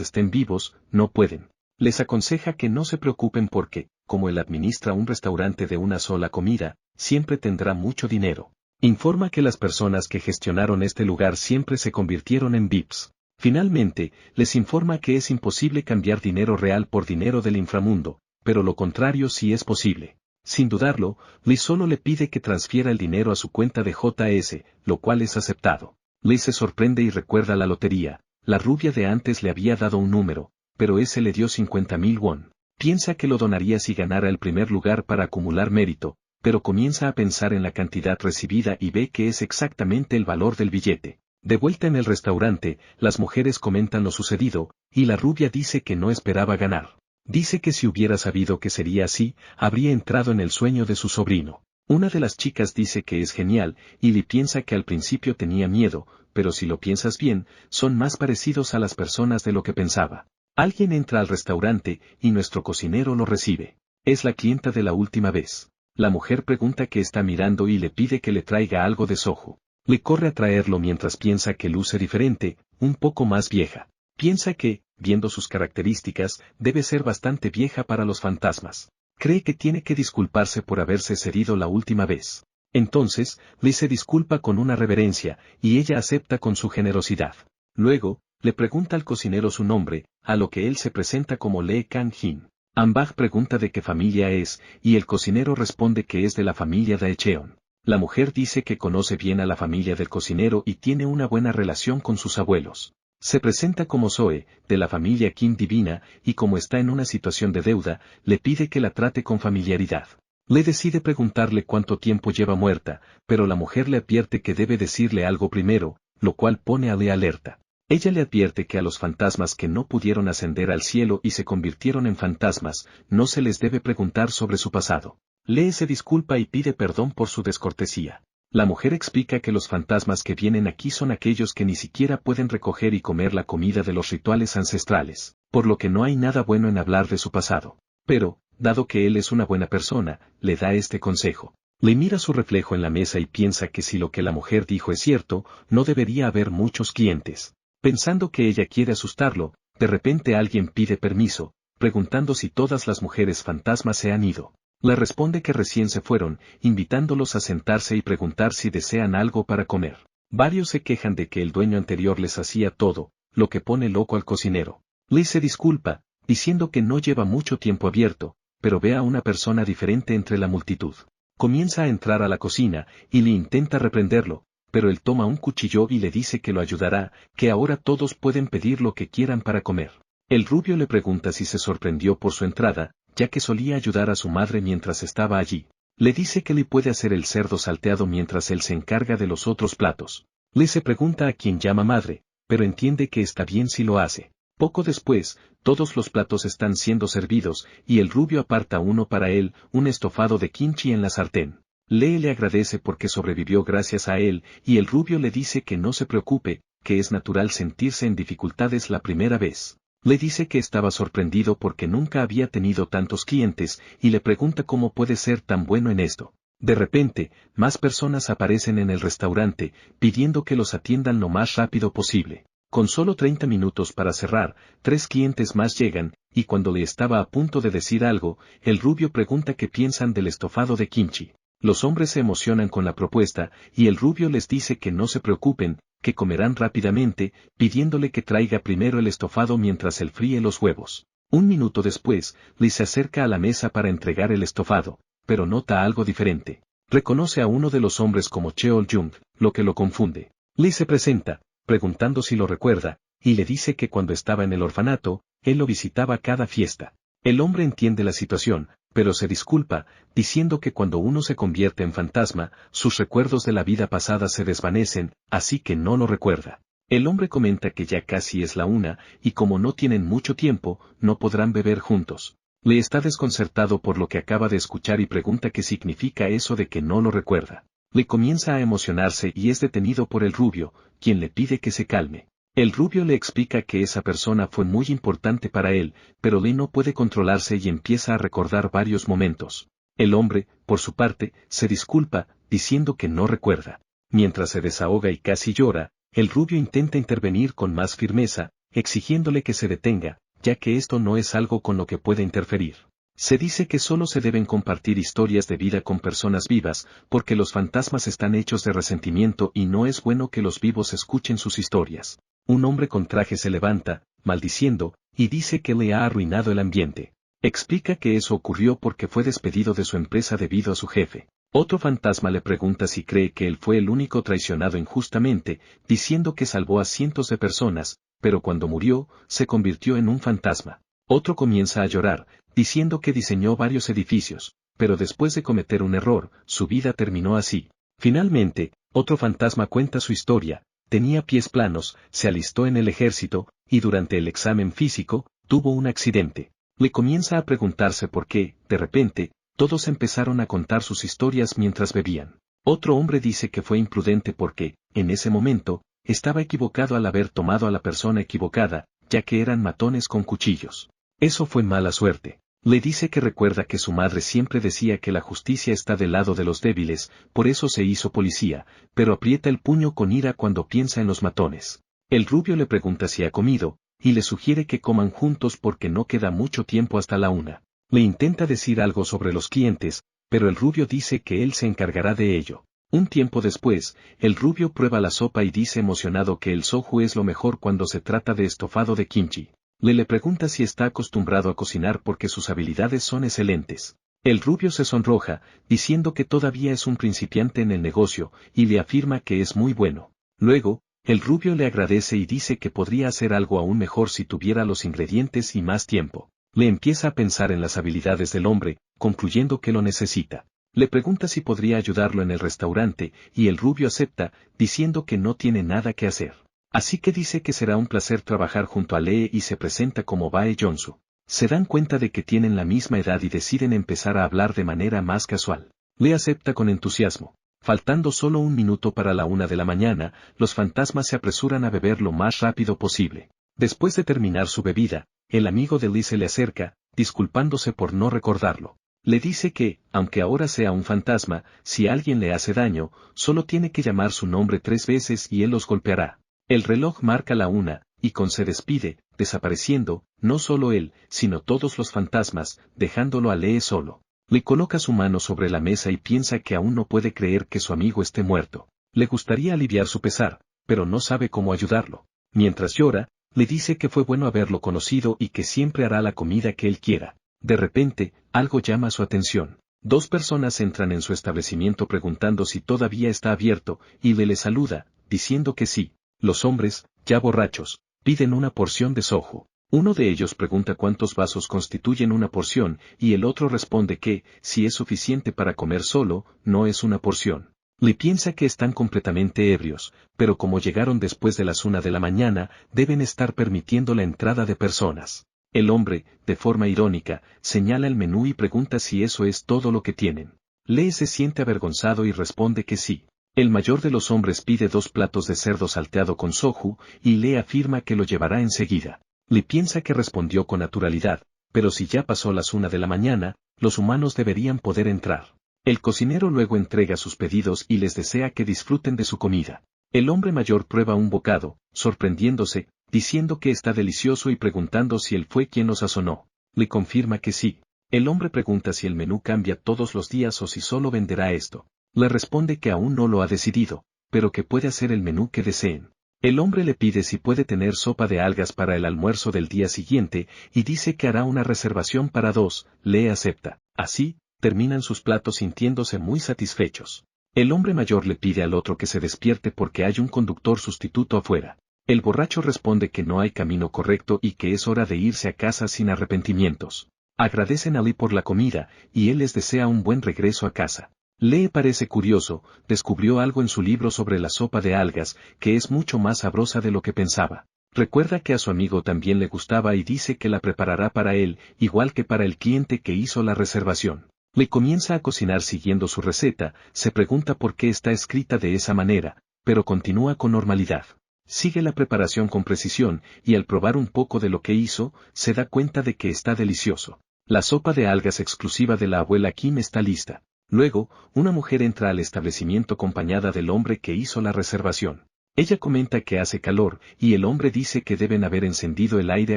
S1: estén vivos, no pueden. Les aconseja que no se preocupen porque, como él administra un restaurante de una sola comida, siempre tendrá mucho dinero. Informa que las personas que gestionaron este lugar siempre se convirtieron en VIPs. Finalmente, les informa que es imposible cambiar dinero real por dinero del inframundo, pero lo contrario sí es posible. Sin dudarlo, Lee solo le pide que transfiera el dinero a su cuenta de JS, lo cual es aceptado. Lee se sorprende y recuerda la lotería. La rubia de antes le había dado un número, pero ese le dio 50.000 won. Piensa que lo donaría si ganara el primer lugar para acumular mérito, pero comienza a pensar en la cantidad recibida y ve que es exactamente el valor del billete. De vuelta en el restaurante, las mujeres comentan lo sucedido, y la rubia dice que no esperaba ganar. Dice que si hubiera sabido que sería así, habría entrado en el sueño de su sobrino. Una de las chicas dice que es genial, y Lee piensa que al principio tenía miedo, pero si lo piensas bien, son más parecidos a las personas de lo que pensaba. Alguien entra al restaurante, y nuestro cocinero lo recibe. Es la clienta de la última vez. La mujer pregunta qué está mirando y le pide que le traiga algo de Soho. Le corre a traerlo mientras piensa que luce diferente, un poco más vieja. Piensa que, viendo sus características, debe ser bastante vieja para los fantasmas. Cree que tiene que disculparse por haberse cedido la última vez. Entonces, Lee se disculpa con una reverencia, y ella acepta con su generosidad. Luego, le pregunta al cocinero su nombre, a lo que él se presenta como Lee Kang-hin. Ambach pregunta de qué familia es, y el cocinero responde que es de la familia Daecheon. La mujer dice que conoce bien a la familia del cocinero y tiene una buena relación con sus abuelos. Se presenta como Zoe, de la familia Kim Divina, y como está en una situación de deuda, le pide que la trate con familiaridad. Le decide preguntarle cuánto tiempo lleva muerta, pero la mujer le advierte que debe decirle algo primero, lo cual pone a Lee alerta. Ella le advierte que a los fantasmas que no pudieron ascender al cielo y se convirtieron en fantasmas, no se les debe preguntar sobre su pasado. Lee se disculpa y pide perdón por su descortesía. La mujer explica que los fantasmas que vienen aquí son aquellos que ni siquiera pueden recoger y comer la comida de los rituales ancestrales, por lo que no hay nada bueno en hablar de su pasado. Pero, dado que él es una buena persona, le da este consejo. Le mira su reflejo en la mesa y piensa que si lo que la mujer dijo es cierto, no debería haber muchos clientes. Pensando que ella quiere asustarlo, de repente alguien pide permiso, preguntando si todas las mujeres fantasmas se han ido. Le responde que recién se fueron, invitándolos a sentarse y preguntar si desean algo para comer. Varios se quejan de que el dueño anterior les hacía todo, lo que pone loco al cocinero. Lee se disculpa, diciendo que no lleva mucho tiempo abierto, pero ve a una persona diferente entre la multitud. Comienza a entrar a la cocina, y Lee intenta reprenderlo, pero él toma un cuchillo y le dice que lo ayudará, que ahora todos pueden pedir lo que quieran para comer. El rubio le pregunta si se sorprendió por su entrada, ya que solía ayudar a su madre mientras estaba allí. Le dice que Lee puede hacer el cerdo salteado mientras él se encarga de los otros platos. Lee se pregunta a quién llama madre, pero entiende que está bien si lo hace. Poco después, todos los platos están siendo servidos, y el rubio aparta uno para él, un estofado de kimchi en la sartén. Lee le agradece porque sobrevivió gracias a él, y el rubio le dice que no se preocupe, que es natural sentirse en dificultades la primera vez. Le dice que estaba sorprendido porque nunca había tenido tantos clientes, y le pregunta cómo puede ser tan bueno en esto. De repente, más personas aparecen en el restaurante, pidiendo que los atiendan lo más rápido posible. Con solo 30 minutos para cerrar, 3 clientes más llegan, y cuando le estaba a punto de decir algo, el rubio pregunta qué piensan del estofado de kimchi. Los hombres se emocionan con la propuesta, y el rubio les dice que no se preocupen, que comerán rápidamente, pidiéndole que traiga primero el estofado mientras él fríe los huevos. Un minuto después, Lee se acerca a la mesa para entregar el estofado, pero nota algo diferente. Reconoce a uno de los hombres como Cheol Jung, lo que lo confunde. Lee se presenta, preguntando si lo recuerda, y le dice que cuando estaba en el orfanato, él lo visitaba cada fiesta. El hombre entiende la situación, pero se disculpa, diciendo que cuando uno se convierte en fantasma, sus recuerdos de la vida pasada se desvanecen, así que no lo recuerda. El hombre comenta que ya casi es la 1, y como no tienen mucho tiempo, no podrán beber juntos. Le está desconcertado por lo que acaba de escuchar y pregunta qué significa eso de que no lo recuerda. Le comienza a emocionarse y es detenido por el rubio, quien le pide que se calme. El rubio le explica que esa persona fue muy importante para él, pero Lee no puede controlarse y empieza a recordar varios momentos. El hombre, por su parte, se disculpa, diciendo que no recuerda. Mientras se desahoga y casi llora, el rubio intenta intervenir con más firmeza, exigiéndole que se detenga, ya que esto no es algo con lo que puede interferir. Se dice que solo se deben compartir historias de vida con personas vivas, porque los fantasmas están hechos de resentimiento y no es bueno que los vivos escuchen sus historias. Un hombre con traje se levanta, maldiciendo, y dice que le ha arruinado el ambiente. Explica que eso ocurrió porque fue despedido de su empresa debido a su jefe. Otro fantasma le pregunta si cree que él fue el único traicionado injustamente, diciendo que salvó a cientos de personas, pero cuando murió, se convirtió en un fantasma. Otro comienza a llorar, diciendo que diseñó varios edificios, pero después de cometer un error, su vida terminó así. Finalmente, otro fantasma cuenta su historia. Tenía pies planos, se alistó en el ejército, y durante el examen físico, tuvo un accidente. Le comienza a preguntarse por qué, de repente, todos empezaron a contar sus historias mientras bebían. Otro hombre dice que fue imprudente porque, en ese momento, estaba equivocado al haber tomado a la persona equivocada, ya que eran matones con cuchillos. Eso fue mala suerte. Le dice que recuerda que su madre siempre decía que la justicia está del lado de los débiles, por eso se hizo policía, pero aprieta el puño con ira cuando piensa en los matones. El rubio le pregunta si ha comido, y le sugiere que coman juntos porque no queda mucho tiempo hasta la 1. Le intenta decir algo sobre los clientes, pero el rubio dice que él se encargará de ello. Un tiempo después, el rubio prueba la sopa y dice emocionado que el soju es lo mejor cuando se trata de estofado de kimchi. Le pregunta si está acostumbrado a cocinar porque sus habilidades son excelentes. El rubio se sonroja, diciendo que todavía es un principiante en el negocio, y le afirma que es muy bueno. Luego, el rubio le agradece y dice que podría hacer algo aún mejor si tuviera los ingredientes y más tiempo. Le empieza a pensar en las habilidades del hombre, concluyendo que lo necesita. Le pregunta si podría ayudarlo en el restaurante, y el rubio acepta, diciendo que no tiene nada que hacer. Así que dice que será un placer trabajar junto a Lee y se presenta como Bae Jonsu. Se dan cuenta de que tienen la misma edad y deciden empezar a hablar de manera más casual. Lee acepta con entusiasmo. Faltando solo un minuto para la 1 de la mañana, los fantasmas se apresuran a beber lo más rápido posible. Después de terminar su bebida, el amigo de Lee se le acerca, disculpándose por no recordarlo. Le dice que, aunque ahora sea un fantasma, si alguien le hace daño, solo tiene que llamar su nombre 3 veces y él los golpeará. El reloj marca la 1, y Kon se despide, desapareciendo, no solo él, sino todos los fantasmas, dejándolo a Lee solo. Le coloca su mano sobre la mesa y piensa que aún no puede creer que su amigo esté muerto. Le gustaría aliviar su pesar, pero no sabe cómo ayudarlo. Mientras llora, le dice que fue bueno haberlo conocido y que siempre hará la comida que él quiera. De repente, algo llama su atención. 2 personas entran en su establecimiento preguntando si todavía está abierto, y Lee le saluda, diciendo que sí. Los hombres, ya borrachos, piden una porción de soju. Uno de ellos pregunta cuántos vasos constituyen una porción, y el otro responde que, si es suficiente para comer solo, no es una porción. Lee piensa que están completamente ebrios, pero como llegaron después de las 1 de la mañana, deben estar permitiendo la entrada de personas. El hombre, de forma irónica, señala el menú y pregunta si eso es todo lo que tienen. Lee se siente avergonzado y responde que sí. El mayor de los hombres pide 2 platos de cerdo salteado con soju, y Lee afirma que lo llevará enseguida. Lee piensa que respondió con naturalidad, pero si ya pasó las 1 de la mañana, los humanos deberían poder entrar. El cocinero luego entrega sus pedidos y les desea que disfruten de su comida. El hombre mayor prueba un bocado, sorprendiéndose, diciendo que está delicioso y preguntando si él fue quien lo sazonó. Lee confirma que sí. El hombre pregunta si el menú cambia todos los días o si solo venderá esto. Le responde que aún no lo ha decidido, pero que puede hacer el menú que deseen. El hombre le pide si puede tener sopa de algas para el almuerzo del día siguiente, y dice que hará una reservación para 2, Lee acepta. Así, terminan sus platos sintiéndose muy satisfechos. El hombre mayor le pide al otro que se despierte porque hay un conductor sustituto afuera. El borracho responde que no hay camino correcto y que es hora de irse a casa sin arrepentimientos. Agradecen a Lee por la comida, y él les desea un buen regreso a casa. Lee parece curioso, descubrió algo en su libro sobre la sopa de algas, que es mucho más sabrosa de lo que pensaba. Recuerda que a su amigo también le gustaba y dice que la preparará para él, igual que para el cliente que hizo la reservación. Lee comienza a cocinar siguiendo su receta, se pregunta por qué está escrita de esa manera, pero continúa con normalidad. Sigue la preparación con precisión, y al probar un poco de lo que hizo, se da cuenta de que está delicioso. La sopa de algas exclusiva de la abuela Kim está lista. Luego, una mujer entra al establecimiento acompañada del hombre que hizo la reservación. Ella comenta que hace calor, y el hombre dice que deben haber encendido el aire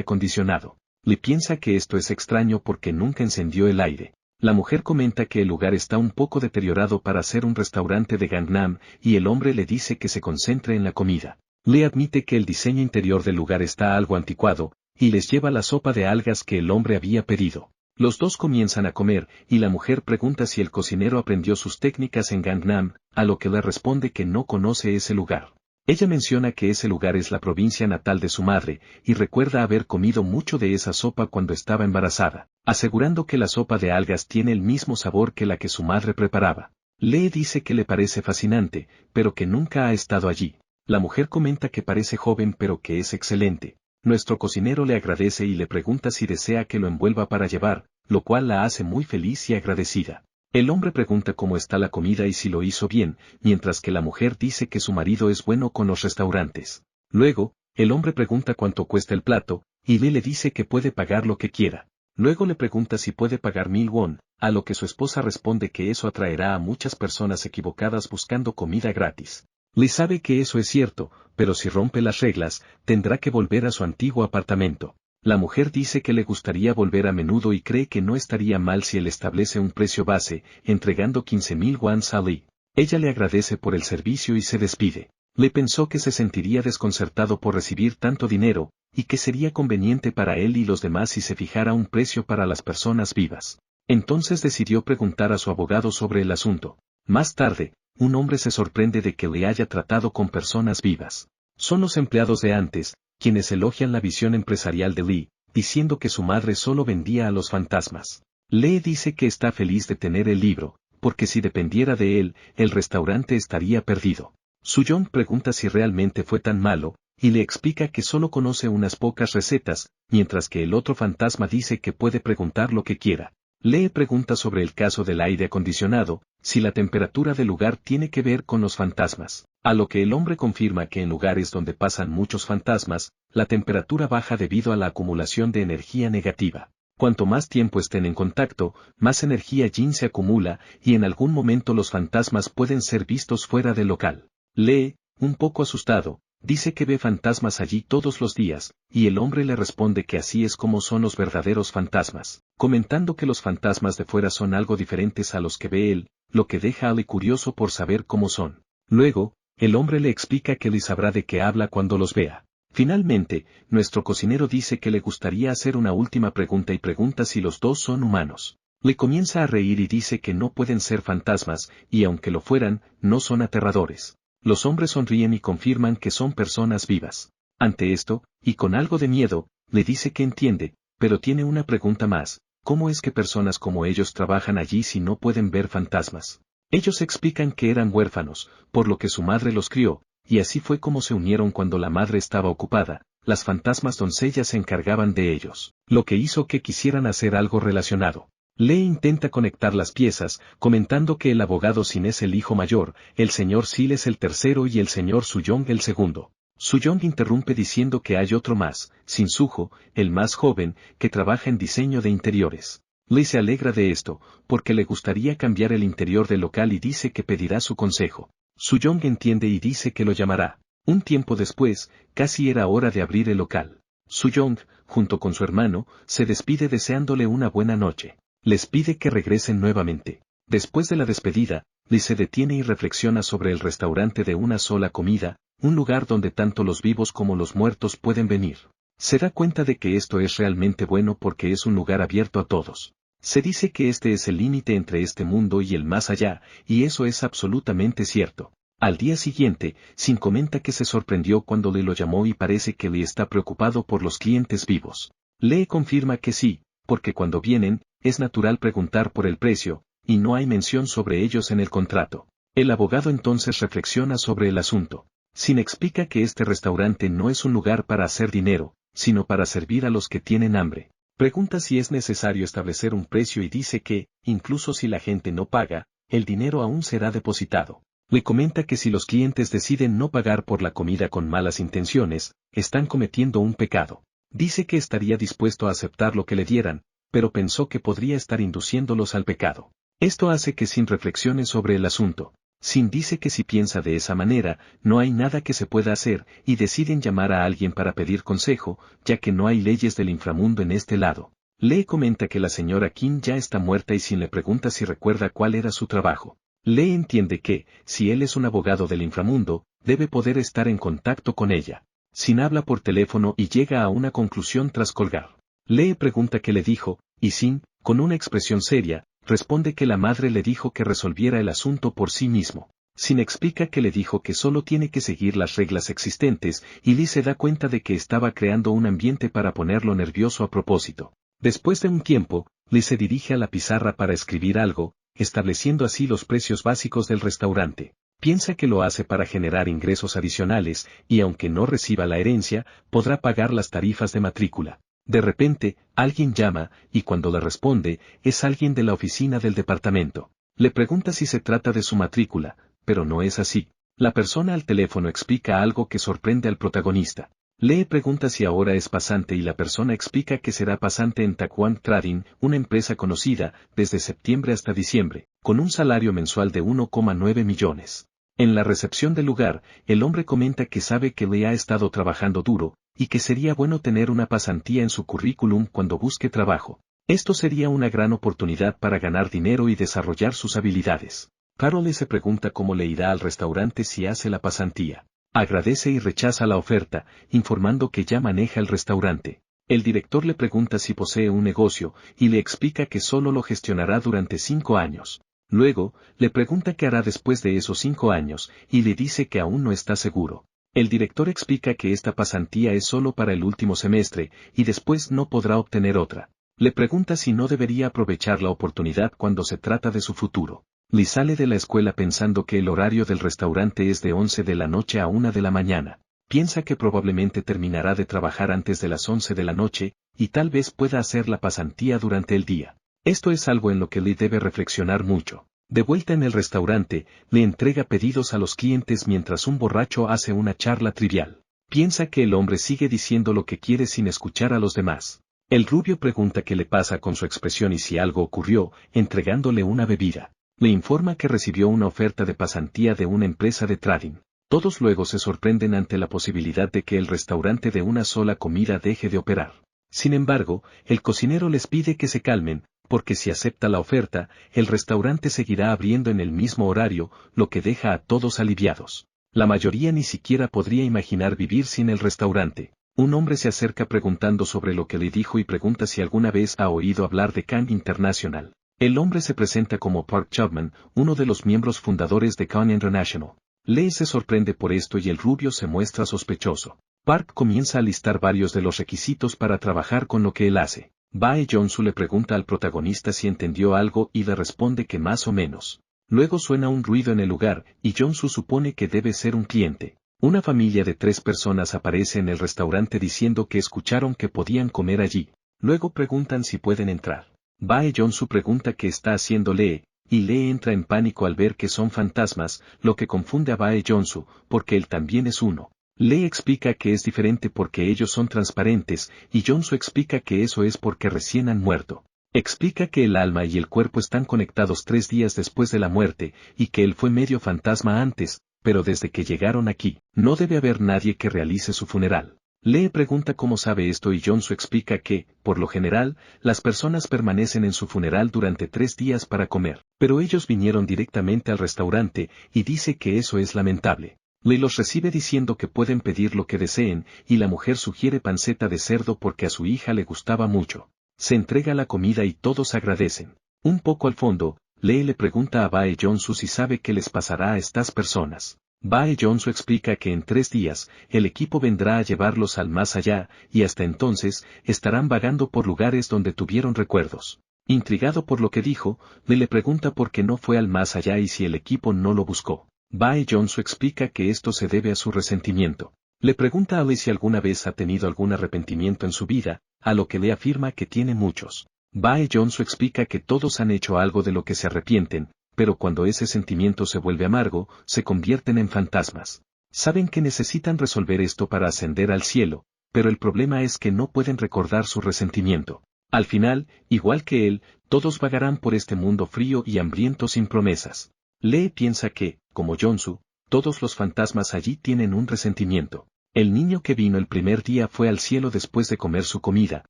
S1: acondicionado. Lee piensa que esto es extraño porque nunca encendió el aire. La mujer comenta que el lugar está un poco deteriorado para ser un restaurante de Gangnam, y el hombre le dice que se concentre en la comida. Lee admite que el diseño interior del lugar está algo anticuado, y les lleva la sopa de algas que el hombre había pedido. Los dos comienzan a comer, y la mujer pregunta si el cocinero aprendió sus técnicas en Gangnam, a lo que le responde que no conoce ese lugar. Ella menciona que ese lugar es la provincia natal de su madre, y recuerda haber comido mucho de esa sopa cuando estaba embarazada, asegurando que la sopa de algas tiene el mismo sabor que la que su madre preparaba. Lee dice que le parece fascinante, pero que nunca ha estado allí. La mujer comenta que parece joven pero que es excelente. Nuestro cocinero le agradece y le pregunta si desea que lo envuelva para llevar, lo cual la hace muy feliz y agradecida. El hombre pregunta cómo está la comida y si lo hizo bien, mientras que la mujer dice que su marido es bueno con los restaurantes. Luego, el hombre pregunta cuánto cuesta el plato, y Lee le dice que puede pagar lo que quiera. Luego le pregunta si puede pagar 1000 won, a lo que su esposa responde que eso atraerá a muchas personas equivocadas buscando comida gratis. Lee sabe que eso es cierto, pero si rompe las reglas, tendrá que volver a su antiguo apartamento. La mujer dice que le gustaría volver a menudo y cree que no estaría mal si él establece un precio base, entregando 15.000 wons a Lee. Ella le agradece por el servicio y se despide. Lee pensó que se sentiría desconcertado por recibir tanto dinero, y que sería conveniente para él y los demás si se fijara un precio para las personas vivas. Entonces decidió preguntar a su abogado sobre el asunto. Más tarde, un hombre se sorprende de que le haya tratado con personas vivas. Son los empleados de antes, quienes elogian la visión empresarial de Lee, diciendo que su madre solo vendía a los fantasmas. Lee dice que está feliz de tener el libro, porque si dependiera de él, el restaurante estaría perdido. Soo-young pregunta si realmente fue tan malo, y le explica que solo conoce unas pocas recetas, mientras que el otro fantasma dice que puede preguntar lo que quiera. Lee pregunta sobre el caso del aire acondicionado, si la temperatura del lugar tiene que ver con los fantasmas, a lo que el hombre confirma que en lugares donde pasan muchos fantasmas, la temperatura baja debido a la acumulación de energía negativa. Cuanto más tiempo estén en contacto, más energía yin se acumula, y en algún momento los fantasmas pueden ser vistos fuera del local. Lee, un poco asustado, dice que ve fantasmas allí todos los días, y el hombre le responde que así es como son los verdaderos fantasmas, comentando que los fantasmas de fuera son algo diferentes a los que ve él, lo que deja a Lee curioso por saber cómo son. Luego, el hombre le explica que Lee sabrá de qué habla cuando los vea. Finalmente, nuestro cocinero dice que le gustaría hacer una última pregunta y pregunta si los dos son humanos. Lee comienza a reír y dice que no pueden ser fantasmas, y aunque lo fueran, no son aterradores. Los hombres sonríen y confirman que son personas vivas. Ante esto, y con algo de miedo, le dice que entiende, pero tiene una pregunta más: ¿cómo es que personas como ellos trabajan allí si no pueden ver fantasmas? Ellos explican que eran huérfanos, por lo que su madre los crió, y así fue como se unieron cuando la madre estaba ocupada. Las fantasmas doncellas se encargaban de ellos, lo que hizo que quisieran hacer algo relacionado. Lee intenta conectar las piezas, comentando que el abogado Sin es el hijo mayor, el señor Sil es el tercero y el señor Soo-young el segundo. Soo-young interrumpe diciendo que hay otro más, Sin Soo-ho, el más joven, que trabaja en diseño de interiores. Lee se alegra de esto, porque le gustaría cambiar el interior del local y dice que pedirá su consejo. Soo-young entiende y dice que lo llamará. Un tiempo después, casi era hora de abrir el local. Soo-young, junto con su hermano, se despide deseándole una buena noche. Les pide que regresen nuevamente. Después de la despedida, Lee se detiene y reflexiona sobre el restaurante de una sola comida, un lugar donde tanto los vivos como los muertos pueden venir. Se da cuenta de que esto es realmente bueno porque es un lugar abierto a todos. Se dice que este es el límite entre este mundo y el más allá, y eso es absolutamente cierto. Al día siguiente, Sin comenta que se sorprendió cuando Lee lo llamó y parece que Lee está preocupado por los clientes vivos. Lee confirma que sí, porque cuando vienen, es natural preguntar por el precio, y no hay mención sobre ellos en el contrato. El abogado entonces reflexiona sobre el asunto. Sin explica que este restaurante no es un lugar para hacer dinero, sino para servir a los que tienen hambre. Pregunta si es necesario establecer un precio y dice que, incluso si la gente no paga, el dinero aún será depositado. Le comenta que si los clientes deciden no pagar por la comida con malas intenciones, están cometiendo un pecado. Dice que estaría dispuesto a aceptar lo que le dieran, pero pensó que podría estar induciéndolos al pecado. Esto hace que Sin reflexione sobre el asunto. Sin dice que si piensa de esa manera, no hay nada que se pueda hacer, y deciden llamar a alguien para pedir consejo, ya que no hay leyes del inframundo en este lado. Lee comenta que la señora Kim ya está muerta y Sin le pregunta si recuerda cuál era su trabajo. Lee entiende que, si él es un abogado del inframundo, debe poder estar en contacto con ella. Sin habla por teléfono y llega a una conclusión tras colgar. Lee pregunta qué le dijo, y Sin, con una expresión seria, responde que la madre le dijo que resolviera el asunto por sí mismo. Sin explica que le dijo que solo tiene que seguir las reglas existentes, y Lee se da cuenta de que estaba creando un ambiente para ponerlo nervioso a propósito. Después de un tiempo, Lee se dirige a la pizarra para escribir algo, estableciendo así los precios básicos del restaurante. Piensa que lo hace para generar ingresos adicionales, y aunque no reciba la herencia, podrá pagar las tarifas de matrícula. De repente, alguien llama, y cuando le responde, es alguien de la oficina del departamento. Le pregunta si se trata de su matrícula, pero no es así. La persona al teléfono explica algo que sorprende al protagonista. Lee pregunta si ahora es pasante y la persona explica que será pasante en Taquan Trading, una empresa conocida, desde septiembre hasta diciembre, con un salario mensual de 1,9 millones. En la recepción del lugar, el hombre comenta que sabe que Lee ha estado trabajando duro, y que sería bueno tener una pasantía en su currículum cuando busque trabajo. Esto sería una gran oportunidad para ganar dinero y desarrollar sus habilidades. Carol se pregunta cómo le irá al restaurante si hace la pasantía. Agradece y rechaza la oferta, informando que ya maneja el restaurante. El director le pregunta si posee un negocio, y le explica que solo lo gestionará durante 5 años. Luego, le pregunta qué hará después de esos 5 años, y le dice que aún no está seguro. El director explica que esta pasantía es solo para el último semestre, y después no podrá obtener otra. Le pregunta si no debería aprovechar la oportunidad cuando se trata de su futuro. Lee sale de la escuela pensando que el horario del restaurante es de 11 de la noche a 1 de la mañana. Piensa que probablemente terminará de trabajar antes de las 11 de la noche, y tal vez pueda hacer la pasantía durante el día. Esto es algo en lo que Lee debe reflexionar mucho. De vuelta en el restaurante, le entrega pedidos a los clientes mientras un borracho hace una charla trivial. Piensa que el hombre sigue diciendo lo que quiere sin escuchar a los demás. El rubio pregunta qué le pasa con su expresión y si algo ocurrió, entregándole una bebida. Le informa que recibió una oferta de pasantía de una empresa de trading. Todos luego se sorprenden ante la posibilidad de que el restaurante de una sola comida deje de operar. Sin embargo, el cocinero les pide que se calmen, porque si acepta la oferta, el restaurante seguirá abriendo en el mismo horario, lo que deja a todos aliviados. La mayoría ni siquiera podría imaginar vivir sin el restaurante. Un hombre se acerca preguntando sobre lo que le dijo y pregunta si alguna vez ha oído hablar de Khan International. El hombre se presenta como Park Chapman, uno de los miembros fundadores de Khan International. Lee se sorprende por esto y el rubio se muestra sospechoso. Park comienza a listar varios de los requisitos para trabajar con lo que él hace. Bae Jong-soo le pregunta al protagonista si entendió algo y le responde que más o menos. Luego suena un ruido en el lugar, y Jong-soo supone que debe ser un cliente. Una familia de 3 personas aparece en el restaurante diciendo que escucharon que podían comer allí. Luego preguntan si pueden entrar. Bae Jong-soo pregunta qué está haciendo Lee, y Lee entra en pánico al ver que son fantasmas, lo que confunde a Bae Jong-soo, porque él también es uno. Lee explica que es diferente porque ellos son transparentes, y Jong-soo explica que eso es porque recién han muerto. Explica que el alma y el cuerpo están conectados 3 días después de la muerte, y que él fue medio fantasma antes, pero desde que llegaron aquí, no debe haber nadie que realice su funeral. Lee pregunta cómo sabe esto y Jong-soo explica que, por lo general, las personas permanecen en su funeral durante 3 días para comer, pero ellos vinieron directamente al restaurante, y dice que eso es lamentable. Lee los recibe diciendo que pueden pedir lo que deseen, y la mujer sugiere panceta de cerdo porque a su hija le gustaba mucho. Se entrega la comida y todos agradecen. Un poco al fondo, Lee le pregunta a Bae Jong-soo si sabe qué les pasará a estas personas. Bae Jong-soo explica que en 3 días, el equipo vendrá a llevarlos al más allá, y hasta entonces, estarán vagando por lugares donde tuvieron recuerdos. Intrigado por lo que dijo, Lee le pregunta por qué no fue al más allá y si el equipo no lo buscó. Bae Jong-soo explica que esto se debe a su resentimiento. Le pregunta a Lee si alguna vez ha tenido algún arrepentimiento en su vida, a lo que Lee afirma que tiene muchos. Bae Jong-soo explica que todos han hecho algo de lo que se arrepienten, pero cuando ese sentimiento se vuelve amargo, se convierten en fantasmas. Saben que necesitan resolver esto para ascender al cielo, pero el problema es que no pueden recordar su resentimiento. Al final, igual que él, todos vagarán por este mundo frío y hambriento sin promesas. Lee piensa que, como Jonsu, todos los fantasmas allí tienen un resentimiento. El niño que vino el primer día fue al cielo después de comer su comida,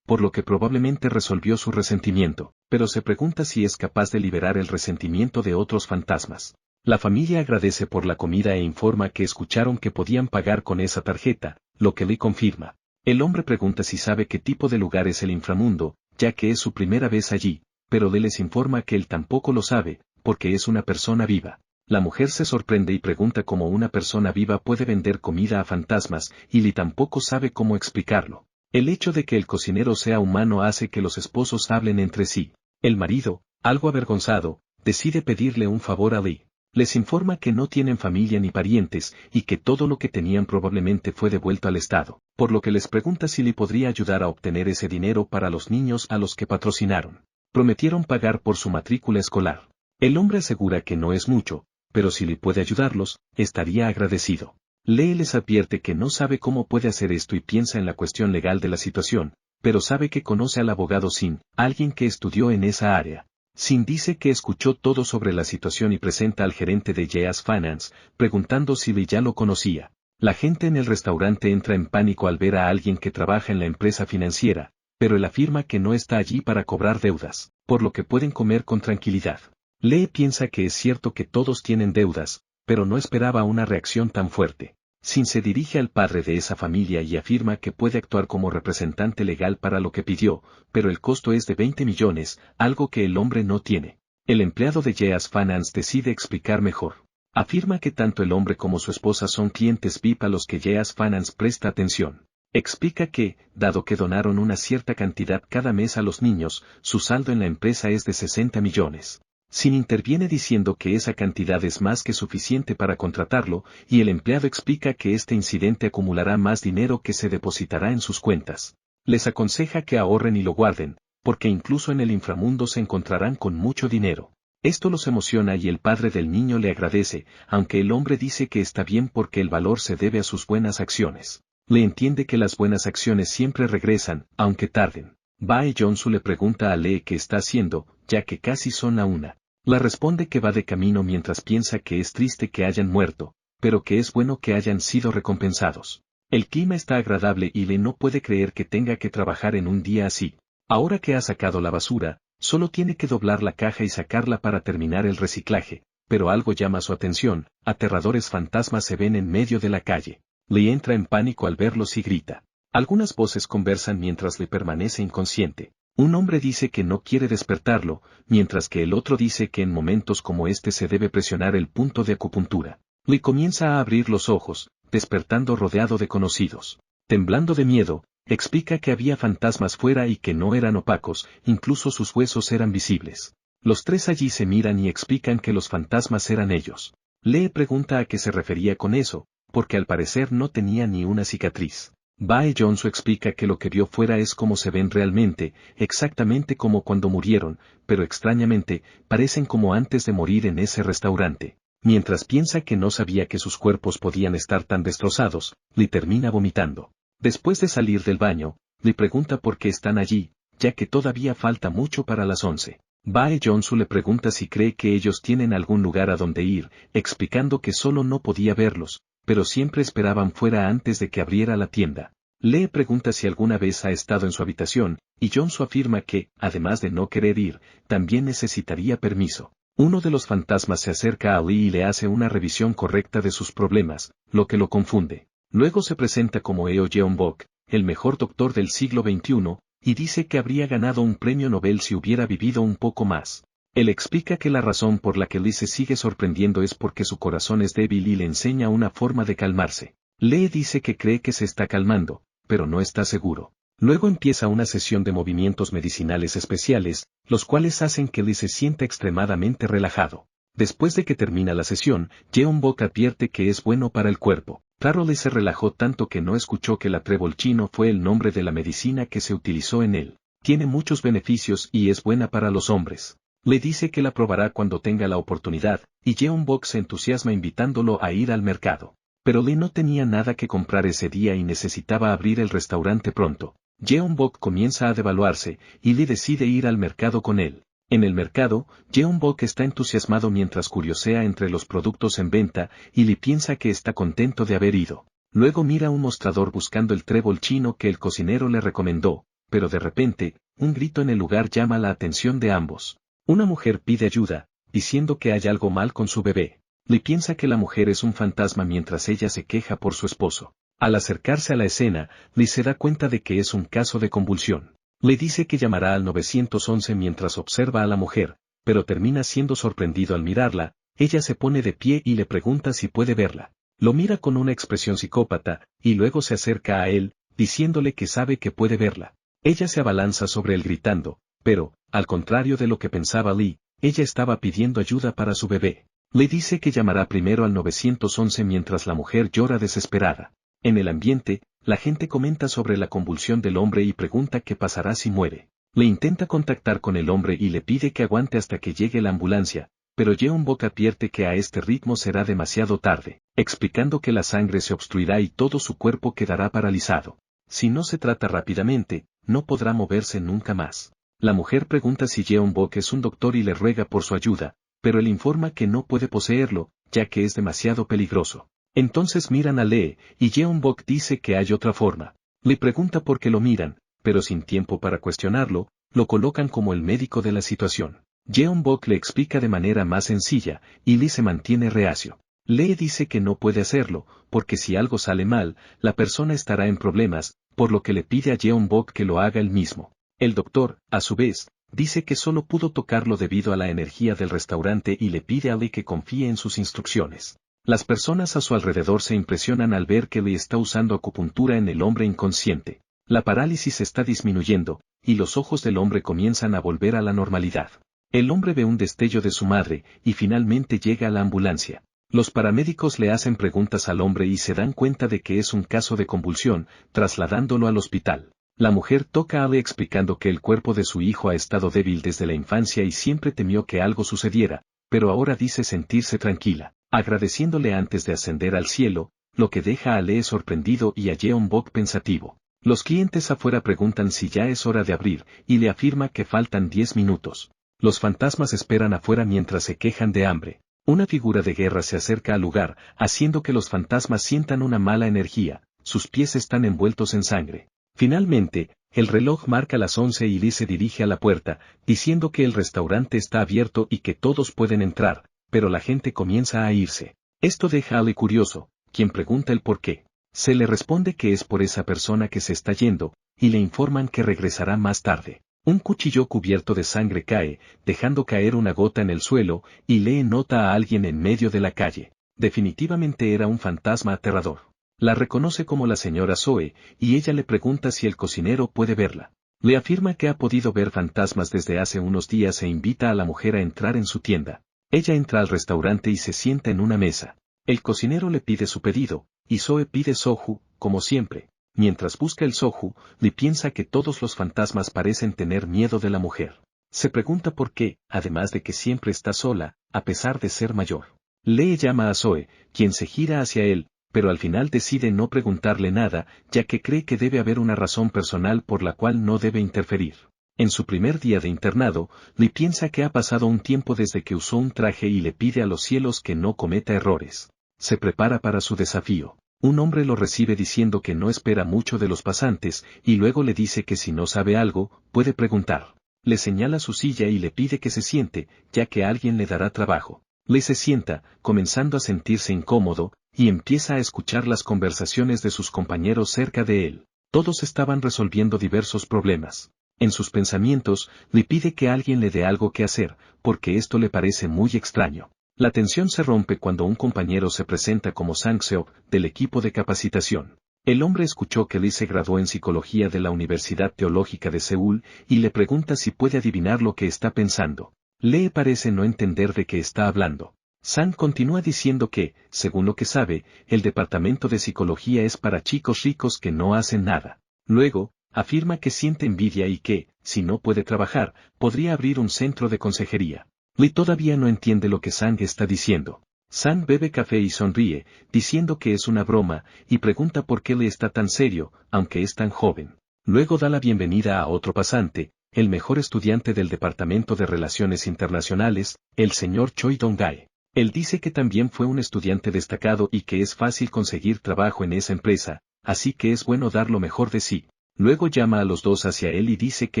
S1: por lo que probablemente resolvió su resentimiento, pero se pregunta si es capaz de liberar el resentimiento de otros fantasmas. La familia agradece por la comida e informa que escucharon que podían pagar con esa tarjeta, lo que Lee confirma. El hombre pregunta si sabe qué tipo de lugar es el inframundo, ya que es su primera vez allí, pero Lee les informa que él tampoco lo sabe, porque es una persona viva. La mujer se sorprende y pregunta cómo una persona viva puede vender comida a fantasmas, y Lee tampoco sabe cómo explicarlo. El hecho de que el cocinero sea humano hace que los esposos hablen entre sí. El marido, algo avergonzado, decide pedirle un favor a Lee. Les informa que no tienen familia ni parientes, y que todo lo que tenían probablemente fue devuelto al Estado, por lo que les pregunta si Lee podría ayudar a obtener ese dinero para los niños a los que patrocinaron. Prometieron pagar por su matrícula escolar. El hombre asegura que no es mucho, pero si Lee puede ayudarlos, estaría agradecido. Lee les advierte que no sabe cómo puede hacer esto y piensa en la cuestión legal de la situación, pero sabe que conoce al abogado Sin, alguien que estudió en esa área. Sin dice que escuchó todo sobre la situación y presenta al gerente de Yeas Finance, preguntando si Lee ya lo conocía. La gente en el restaurante entra en pánico al ver a alguien que trabaja en la empresa financiera, pero él afirma que no está allí para cobrar deudas, por lo que pueden comer con tranquilidad. Lee piensa que es cierto que todos tienen deudas, pero no esperaba una reacción tan fuerte. Sin se dirige al padre de esa familia y afirma que puede actuar como representante legal para lo que pidió, pero el costo es de 20 millones, algo que el hombre no tiene. El empleado de Yeas Finance decide explicar mejor. Afirma que tanto el hombre como su esposa son clientes VIP a los que Yeas Finance presta atención. Explica que, dado que donaron una cierta cantidad cada mes a los niños, su saldo en la empresa es de 60 millones. Sin interviene diciendo que esa cantidad es más que suficiente para contratarlo, y el empleado explica que este incidente acumulará más dinero que se depositará en sus cuentas. Les aconseja que ahorren y lo guarden, porque incluso en el inframundo se encontrarán con mucho dinero. Esto los emociona y el padre del niño le agradece, aunque el hombre dice que está bien porque el valor se debe a sus buenas acciones. Le entiende que las buenas acciones siempre regresan, aunque tarden. Bae Jonsu le pregunta a Lee qué está haciendo, ya que casi son la una. La responde que va de camino mientras piensa que es triste que hayan muerto, pero que es bueno que hayan sido recompensados. El clima está agradable y Lee no puede creer que tenga que trabajar en un día así. Ahora que ha sacado la basura, solo tiene que doblar la caja y sacarla para terminar el reciclaje, pero algo llama su atención, aterradores fantasmas se ven en medio de la calle. Lee entra en pánico al verlos y grita. Algunas voces conversan mientras Lee permanece inconsciente. Un hombre dice que no quiere despertarlo, mientras que el otro dice que en momentos como este se debe presionar el punto de acupuntura. Lee comienza a abrir los ojos, despertando rodeado de conocidos. Temblando de miedo, explica que había fantasmas fuera y que no eran opacos, incluso sus huesos eran visibles. Los tres allí se miran y explican que los fantasmas eran ellos. Lee pregunta a qué se refería con eso, porque al parecer no tenía ni una cicatriz. Bae Jonsu explica que lo que vio fuera es como se ven realmente, exactamente como cuando murieron, pero extrañamente, parecen como antes de morir en ese restaurante. Mientras piensa que no sabía que sus cuerpos podían estar tan destrozados, Lee termina vomitando. Después de salir del baño, Lee pregunta por qué están allí, ya que todavía falta mucho para las 11. Bae Jonsu le pregunta si cree que ellos tienen algún lugar a donde ir, explicando que solo no podía verlos, pero siempre esperaban fuera antes de que abriera la tienda. Lee pregunta si alguna vez ha estado en su habitación, y Jonsu afirma que, además de no querer ir, también necesitaría permiso. Uno de los fantasmas se acerca a Lee y le hace una revisión correcta de sus problemas, lo que lo confunde. Luego se presenta como Eo Jeon-bok, el mejor doctor del siglo XXI, y dice que habría ganado un premio Nobel si hubiera vivido un poco más. Él explica que la razón por la que Lee se sigue sorprendiendo es porque su corazón es débil y le enseña una forma de calmarse. Lee dice que cree que se está calmando, pero no está seguro. Luego empieza una sesión de movimientos medicinales especiales, los cuales hacen que Lee se sienta extremadamente relajado. Después de que termina la sesión, Jeon-bok advierte que es bueno para el cuerpo. Claro, Lee se relajó tanto que no escuchó que la trébol chino fue el nombre de la medicina que se utilizó en él. Tiene muchos beneficios y es buena para los hombres. Le dice que la probará cuando tenga la oportunidad, y Jeonbok se entusiasma invitándolo a ir al mercado. Pero Lee no tenía nada que comprar ese día y necesitaba abrir el restaurante pronto. Jeonbok comienza a devaluarse, y Lee decide ir al mercado con él. En el mercado, Jeonbok está entusiasmado mientras curiosea entre los productos en venta, y Lee piensa que está contento de haber ido. Luego mira un mostrador buscando el trébol chino que el cocinero le recomendó, pero de repente, un grito en el lugar llama la atención de ambos. Una mujer pide ayuda, diciendo que hay algo mal con su bebé. Lee piensa que la mujer es un fantasma mientras ella se queja por su esposo. Al acercarse a la escena, Lee se da cuenta de que es un caso de convulsión. Le dice que llamará al 911 mientras observa a la mujer, pero termina siendo sorprendido al mirarla. Ella se pone de pie y le pregunta si puede verla. Lo mira con una expresión psicópata, y luego se acerca a él, diciéndole que sabe que puede verla. Ella se abalanza sobre él gritando, pero, al contrario de lo que pensaba Lee, ella estaba pidiendo ayuda para su bebé. Le dice que llamará primero al 911 mientras la mujer llora desesperada. En el ambiente, la gente comenta sobre la convulsión del hombre y pregunta qué pasará si muere. Le intenta contactar con el hombre y le pide que aguante hasta que llegue la ambulancia, pero Jeonbok advierte que a este ritmo será demasiado tarde, explicando que la sangre se obstruirá y todo su cuerpo quedará paralizado. Si no se trata rápidamente, no podrá moverse nunca más. La mujer pregunta si Jeonbok es un doctor y le ruega por su ayuda, pero él informa que no puede poseerlo, ya que es demasiado peligroso. Entonces miran a Lee, y Jeonbok dice que hay otra forma. Le pregunta por qué lo miran, pero sin tiempo para cuestionarlo, lo colocan como el médico de la situación. Jeonbok le explica de manera más sencilla, y Lee se mantiene reacio. Lee dice que no puede hacerlo, porque si algo sale mal, la persona estará en problemas, por lo que le pide a Jeonbok que lo haga él mismo. El doctor, a su vez, dice que solo pudo tocarlo debido a la energía del restaurante y le pide a Lee que confíe en sus instrucciones. Las personas a su alrededor se impresionan al ver que Lee está usando acupuntura en el hombre inconsciente. La parálisis está disminuyendo, y los ojos del hombre comienzan a volver a la normalidad. El hombre ve un destello de su madre, y finalmente llega a la ambulancia. Los paramédicos le hacen preguntas al hombre y se dan cuenta de que es un caso de convulsión, trasladándolo al hospital. La mujer toca a Lee explicando que el cuerpo de su hijo ha estado débil desde la infancia y siempre temió que algo sucediera, pero ahora dice sentirse tranquila, agradeciéndole antes de ascender al cielo, lo que deja a Lee sorprendido y a Jeonbok pensativo. Los clientes afuera preguntan si ya es hora de abrir, y le afirma que faltan 10 minutos. Los fantasmas esperan afuera mientras se quejan de hambre. Una figura de guerra se acerca al lugar, haciendo que los fantasmas sientan una mala energía, sus pies están envueltos en sangre. Finalmente, el reloj marca las 11 y Lee se dirige a la puerta, diciendo que el restaurante está abierto y que todos pueden entrar, pero la gente comienza a irse. Esto deja a Lee curioso, quien pregunta el por qué. Se le responde que es por esa persona que se está yendo, y le informan que regresará más tarde. Un cuchillo cubierto de sangre cae, dejando caer una gota en el suelo, y Lee nota a alguien en medio de la calle. Definitivamente era un fantasma aterrador. La reconoce como la señora Zoe, y ella le pregunta si el cocinero puede verla. Le afirma que ha podido ver fantasmas desde hace unos días e invita a la mujer a entrar en su tienda. Ella entra al restaurante y se sienta en una mesa. El cocinero le pide su pedido, y Zoe pide soju, como siempre. Mientras busca el soju, Lee piensa que todos los fantasmas parecen tener miedo de la mujer. Se pregunta por qué, además de que siempre está sola, a pesar de ser mayor. Lee llama a Zoe, quien se gira hacia él, pero al final decide no preguntarle nada, ya que cree que debe haber una razón personal por la cual no debe interferir. En su primer día de internado, Lee piensa que ha pasado un tiempo desde que usó un traje y le pide a los cielos que no cometa errores. Se prepara para su desafío. Un hombre lo recibe diciendo que no espera mucho de los pasantes, y luego le dice que si no sabe algo, puede preguntar. Le señala su silla y le pide que se siente, ya que alguien le dará trabajo. Lee se sienta, comenzando a sentirse incómodo, y empieza a escuchar las conversaciones de sus compañeros cerca de él. Todos estaban resolviendo diversos problemas. En sus pensamientos, le pide que alguien le dé algo que hacer, porque esto le parece muy extraño. La tensión se rompe cuando un compañero se presenta como Sang-seok, del equipo de capacitación. El hombre escuchó que Lee se graduó en psicología de la Universidad Teológica de Seúl, y le pregunta si puede adivinar lo que está pensando. Lee parece no entender de qué está hablando. Sang continúa diciendo que, según lo que sabe, el departamento de psicología es para chicos ricos que no hacen nada. Luego, Afirma que siente envidia y que, si no puede trabajar, podría abrir un centro de consejería. Lee todavía no entiende lo que Sang está diciendo. Sang bebe café y sonríe, diciendo que es una broma, y pregunta por qué Lee está tan serio, aunque es tan joven. Luego da la bienvenida a otro pasante, el mejor estudiante del Departamento de Relaciones Internacionales, el señor Choi Dong-gae. Él dice que también fue un estudiante destacado y que es fácil conseguir trabajo en esa empresa, así que es bueno dar lo mejor de sí. Luego llama a los dos hacia él y dice que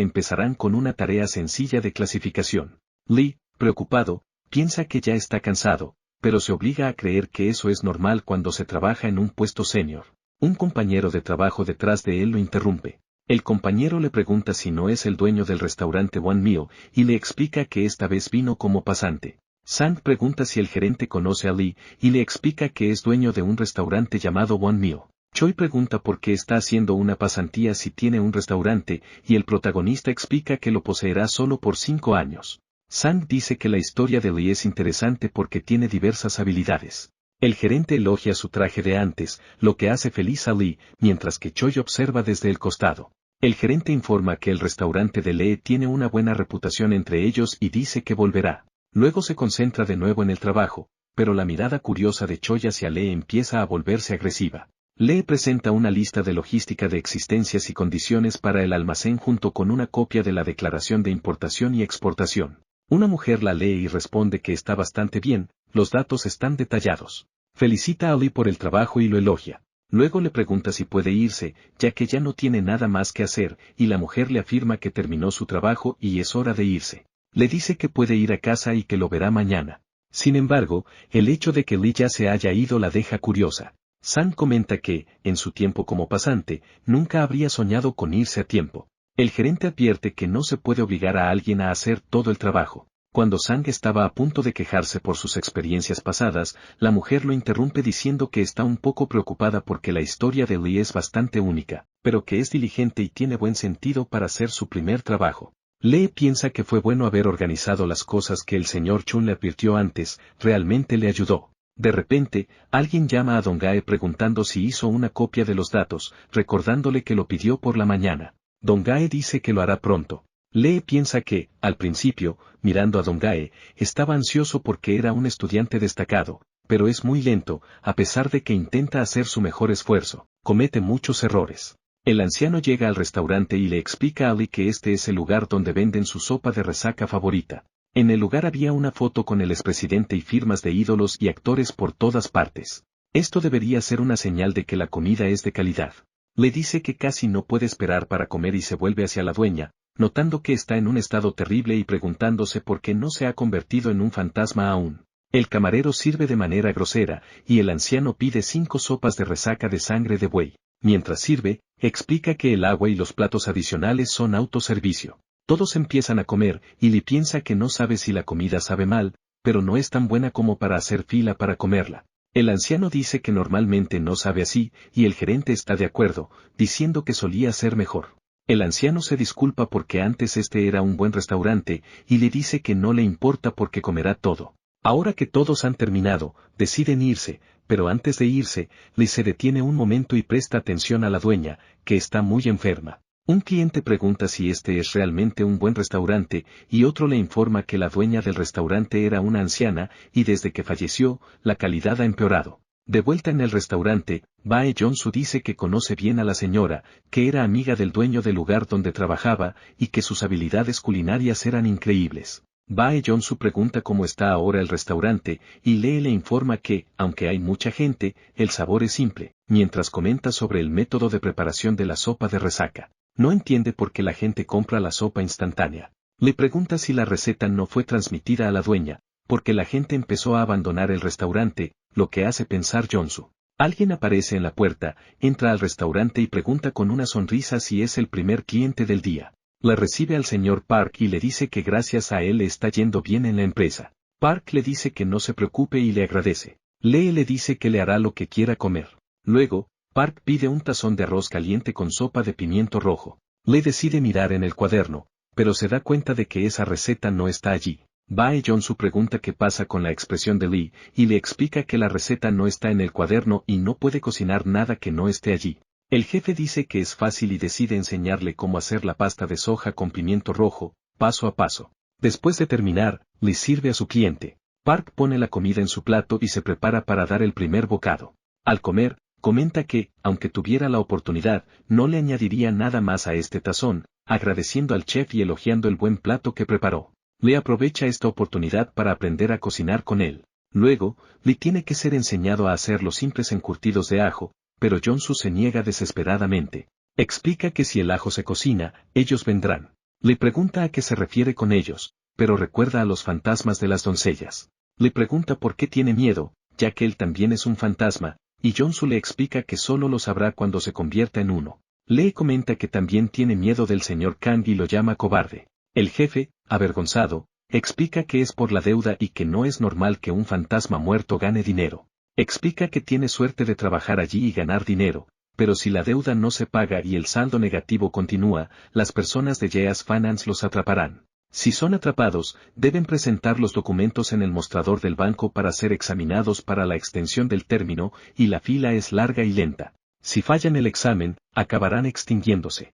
S1: empezarán con una tarea sencilla de clasificación. Lee, preocupado, piensa que ya está cansado, pero se obliga a creer que eso es normal cuando se trabaja en un puesto senior. Un compañero de trabajo detrás de él lo interrumpe. El compañero le pregunta si no es el dueño del restaurante One Meal, y le explica que esta vez vino como pasante. Sang pregunta si el gerente conoce a Lee, y le explica que es dueño de un restaurante llamado One Meal. Choi pregunta por qué está haciendo una pasantía si tiene un restaurante, y el protagonista explica que lo poseerá solo por 5 años. Sang dice que la historia de Lee es interesante porque tiene diversas habilidades. El gerente elogia su traje de antes, lo que hace feliz a Lee, mientras que Choi observa desde el costado. El gerente informa que el restaurante de Lee tiene una buena reputación entre ellos y dice que volverá. Luego se concentra de nuevo en el trabajo, pero la mirada curiosa de Choi hacia Lee empieza a volverse agresiva. Lee presenta una lista de logística de existencias y condiciones para el almacén junto con una copia de la declaración de importación y exportación. Una mujer la lee y responde que está bastante bien, los datos están detallados. Felicita a Lee por el trabajo y lo elogia. Luego le pregunta si puede irse, ya que ya no tiene nada más que hacer, y la mujer le afirma que terminó su trabajo y es hora de irse. Le dice que puede ir a casa y que lo verá mañana. Sin embargo, el hecho de que Lee ya se haya ido la deja curiosa. Sang comenta que, en su tiempo como pasante, nunca habría soñado con irse a tiempo. El gerente advierte que no se puede obligar a alguien a hacer todo el trabajo. Cuando Sang estaba a punto de quejarse por sus experiencias pasadas, la mujer lo interrumpe diciendo que está un poco preocupada porque la historia de Lee es bastante única, pero que es diligente y tiene buen sentido para hacer su primer trabajo. Lee piensa que fue bueno haber organizado las cosas que el señor Chun le advirtió antes, realmente le ayudó. De repente, alguien llama a Dong-gae preguntando si hizo una copia de los datos, recordándole que lo pidió por la mañana. Dong-gae dice que lo hará pronto. Lee piensa que, al principio, mirando a Dong-gae, estaba ansioso porque era un estudiante destacado, pero es muy lento, a pesar de que intenta hacer su mejor esfuerzo, comete muchos errores. El anciano llega al restaurante y le explica a Lee que este es el lugar donde venden su sopa de resaca favorita. En el lugar había una foto con el expresidente y firmas de ídolos y actores por todas partes. Esto debería ser una señal de que la comida es de calidad. Le dice que casi no puede esperar para comer y se vuelve hacia la dueña, notando que está en un estado terrible y preguntándose por qué no se ha convertido en un fantasma aún. El camarero sirve de manera grosera, y el anciano pide 5 sopas de resaca de sangre de buey. Mientras sirve, explica que el agua y los platos adicionales son autoservicio. Todos empiezan a comer, y Lee piensa que no sabe si la comida sabe mal, pero no es tan buena como para hacer fila para comerla. El anciano dice que normalmente no sabe así, y el gerente está de acuerdo, diciendo que solía ser mejor. El anciano se disculpa porque antes este era un buen restaurante, y le dice que no le importa porque comerá todo. Ahora que todos han terminado, deciden irse, pero antes de irse, Lee se detiene un momento y presta atención a la dueña, que está muy enferma. Un cliente pregunta si este es realmente un buen restaurante, y otro le informa que la dueña del restaurante era una anciana, y desde que falleció, la calidad ha empeorado. De vuelta en el restaurante, Bae Jong-soo dice que conoce bien a la señora, que era amiga del dueño del lugar donde trabajaba, y que sus habilidades culinarias eran increíbles. Bae Jong-soo pregunta cómo está ahora el restaurante, y Lee le informa que, aunque hay mucha gente, el sabor es simple, mientras comenta sobre el método de preparación de la sopa de resaca. No entiende por qué la gente compra la sopa instantánea. Le pregunta si la receta no fue transmitida a la dueña, porque la gente empezó a abandonar el restaurante, lo que hace pensar Jong-soo. Alguien aparece en la puerta, entra al restaurante y pregunta con una sonrisa si es el primer cliente del día. Le recibe al señor Park y le dice que gracias a él le está yendo bien en la empresa. Park le dice que no se preocupe y le agradece. Lee le dice que le hará lo que quiera comer. Luego, Park pide un tazón de arroz caliente con sopa de pimiento rojo. Lee decide mirar en el cuaderno, pero se da cuenta de que esa receta no está allí. Bae Jong-soo pregunta qué pasa con la expresión de Lee, y le explica que la receta no está en el cuaderno y no puede cocinar nada que no esté allí. El jefe dice que es fácil y decide enseñarle cómo hacer la pasta de soja con pimiento rojo, paso a paso. Después de terminar, le sirve a su cliente. Park pone la comida en su plato y se prepara para dar el primer bocado. Al comer, comenta que, aunque tuviera la oportunidad, no le añadiría nada más a este tazón, agradeciendo al chef y elogiando el buen plato que preparó. Lee aprovecha esta oportunidad para aprender a cocinar con él. Luego, Lee tiene que ser enseñado a hacer los simples encurtidos de ajo, pero Jong-soo se niega desesperadamente. Explica que si el ajo se cocina, ellos vendrán. Le pregunta a qué se refiere con ellos, pero recuerda a los fantasmas de las doncellas. Le pregunta por qué tiene miedo, ya que él también es un fantasma, y Jong-soo le explica que solo lo sabrá cuando se convierta en uno. Lee comenta que también tiene miedo del señor Kang y lo llama cobarde. El jefe, avergonzado, explica que es por la deuda y que no es normal que un fantasma muerto gane dinero. Explica que tiene suerte de trabajar allí y ganar dinero, pero si la deuda no se paga y el saldo negativo continúa, las personas de Yeas Finance los atraparán. Si son atrapados, deben presentar los documentos en el mostrador del banco para ser examinados para la extensión del término, y la fila es larga y lenta. Si fallan el examen, acabarán extinguiéndose.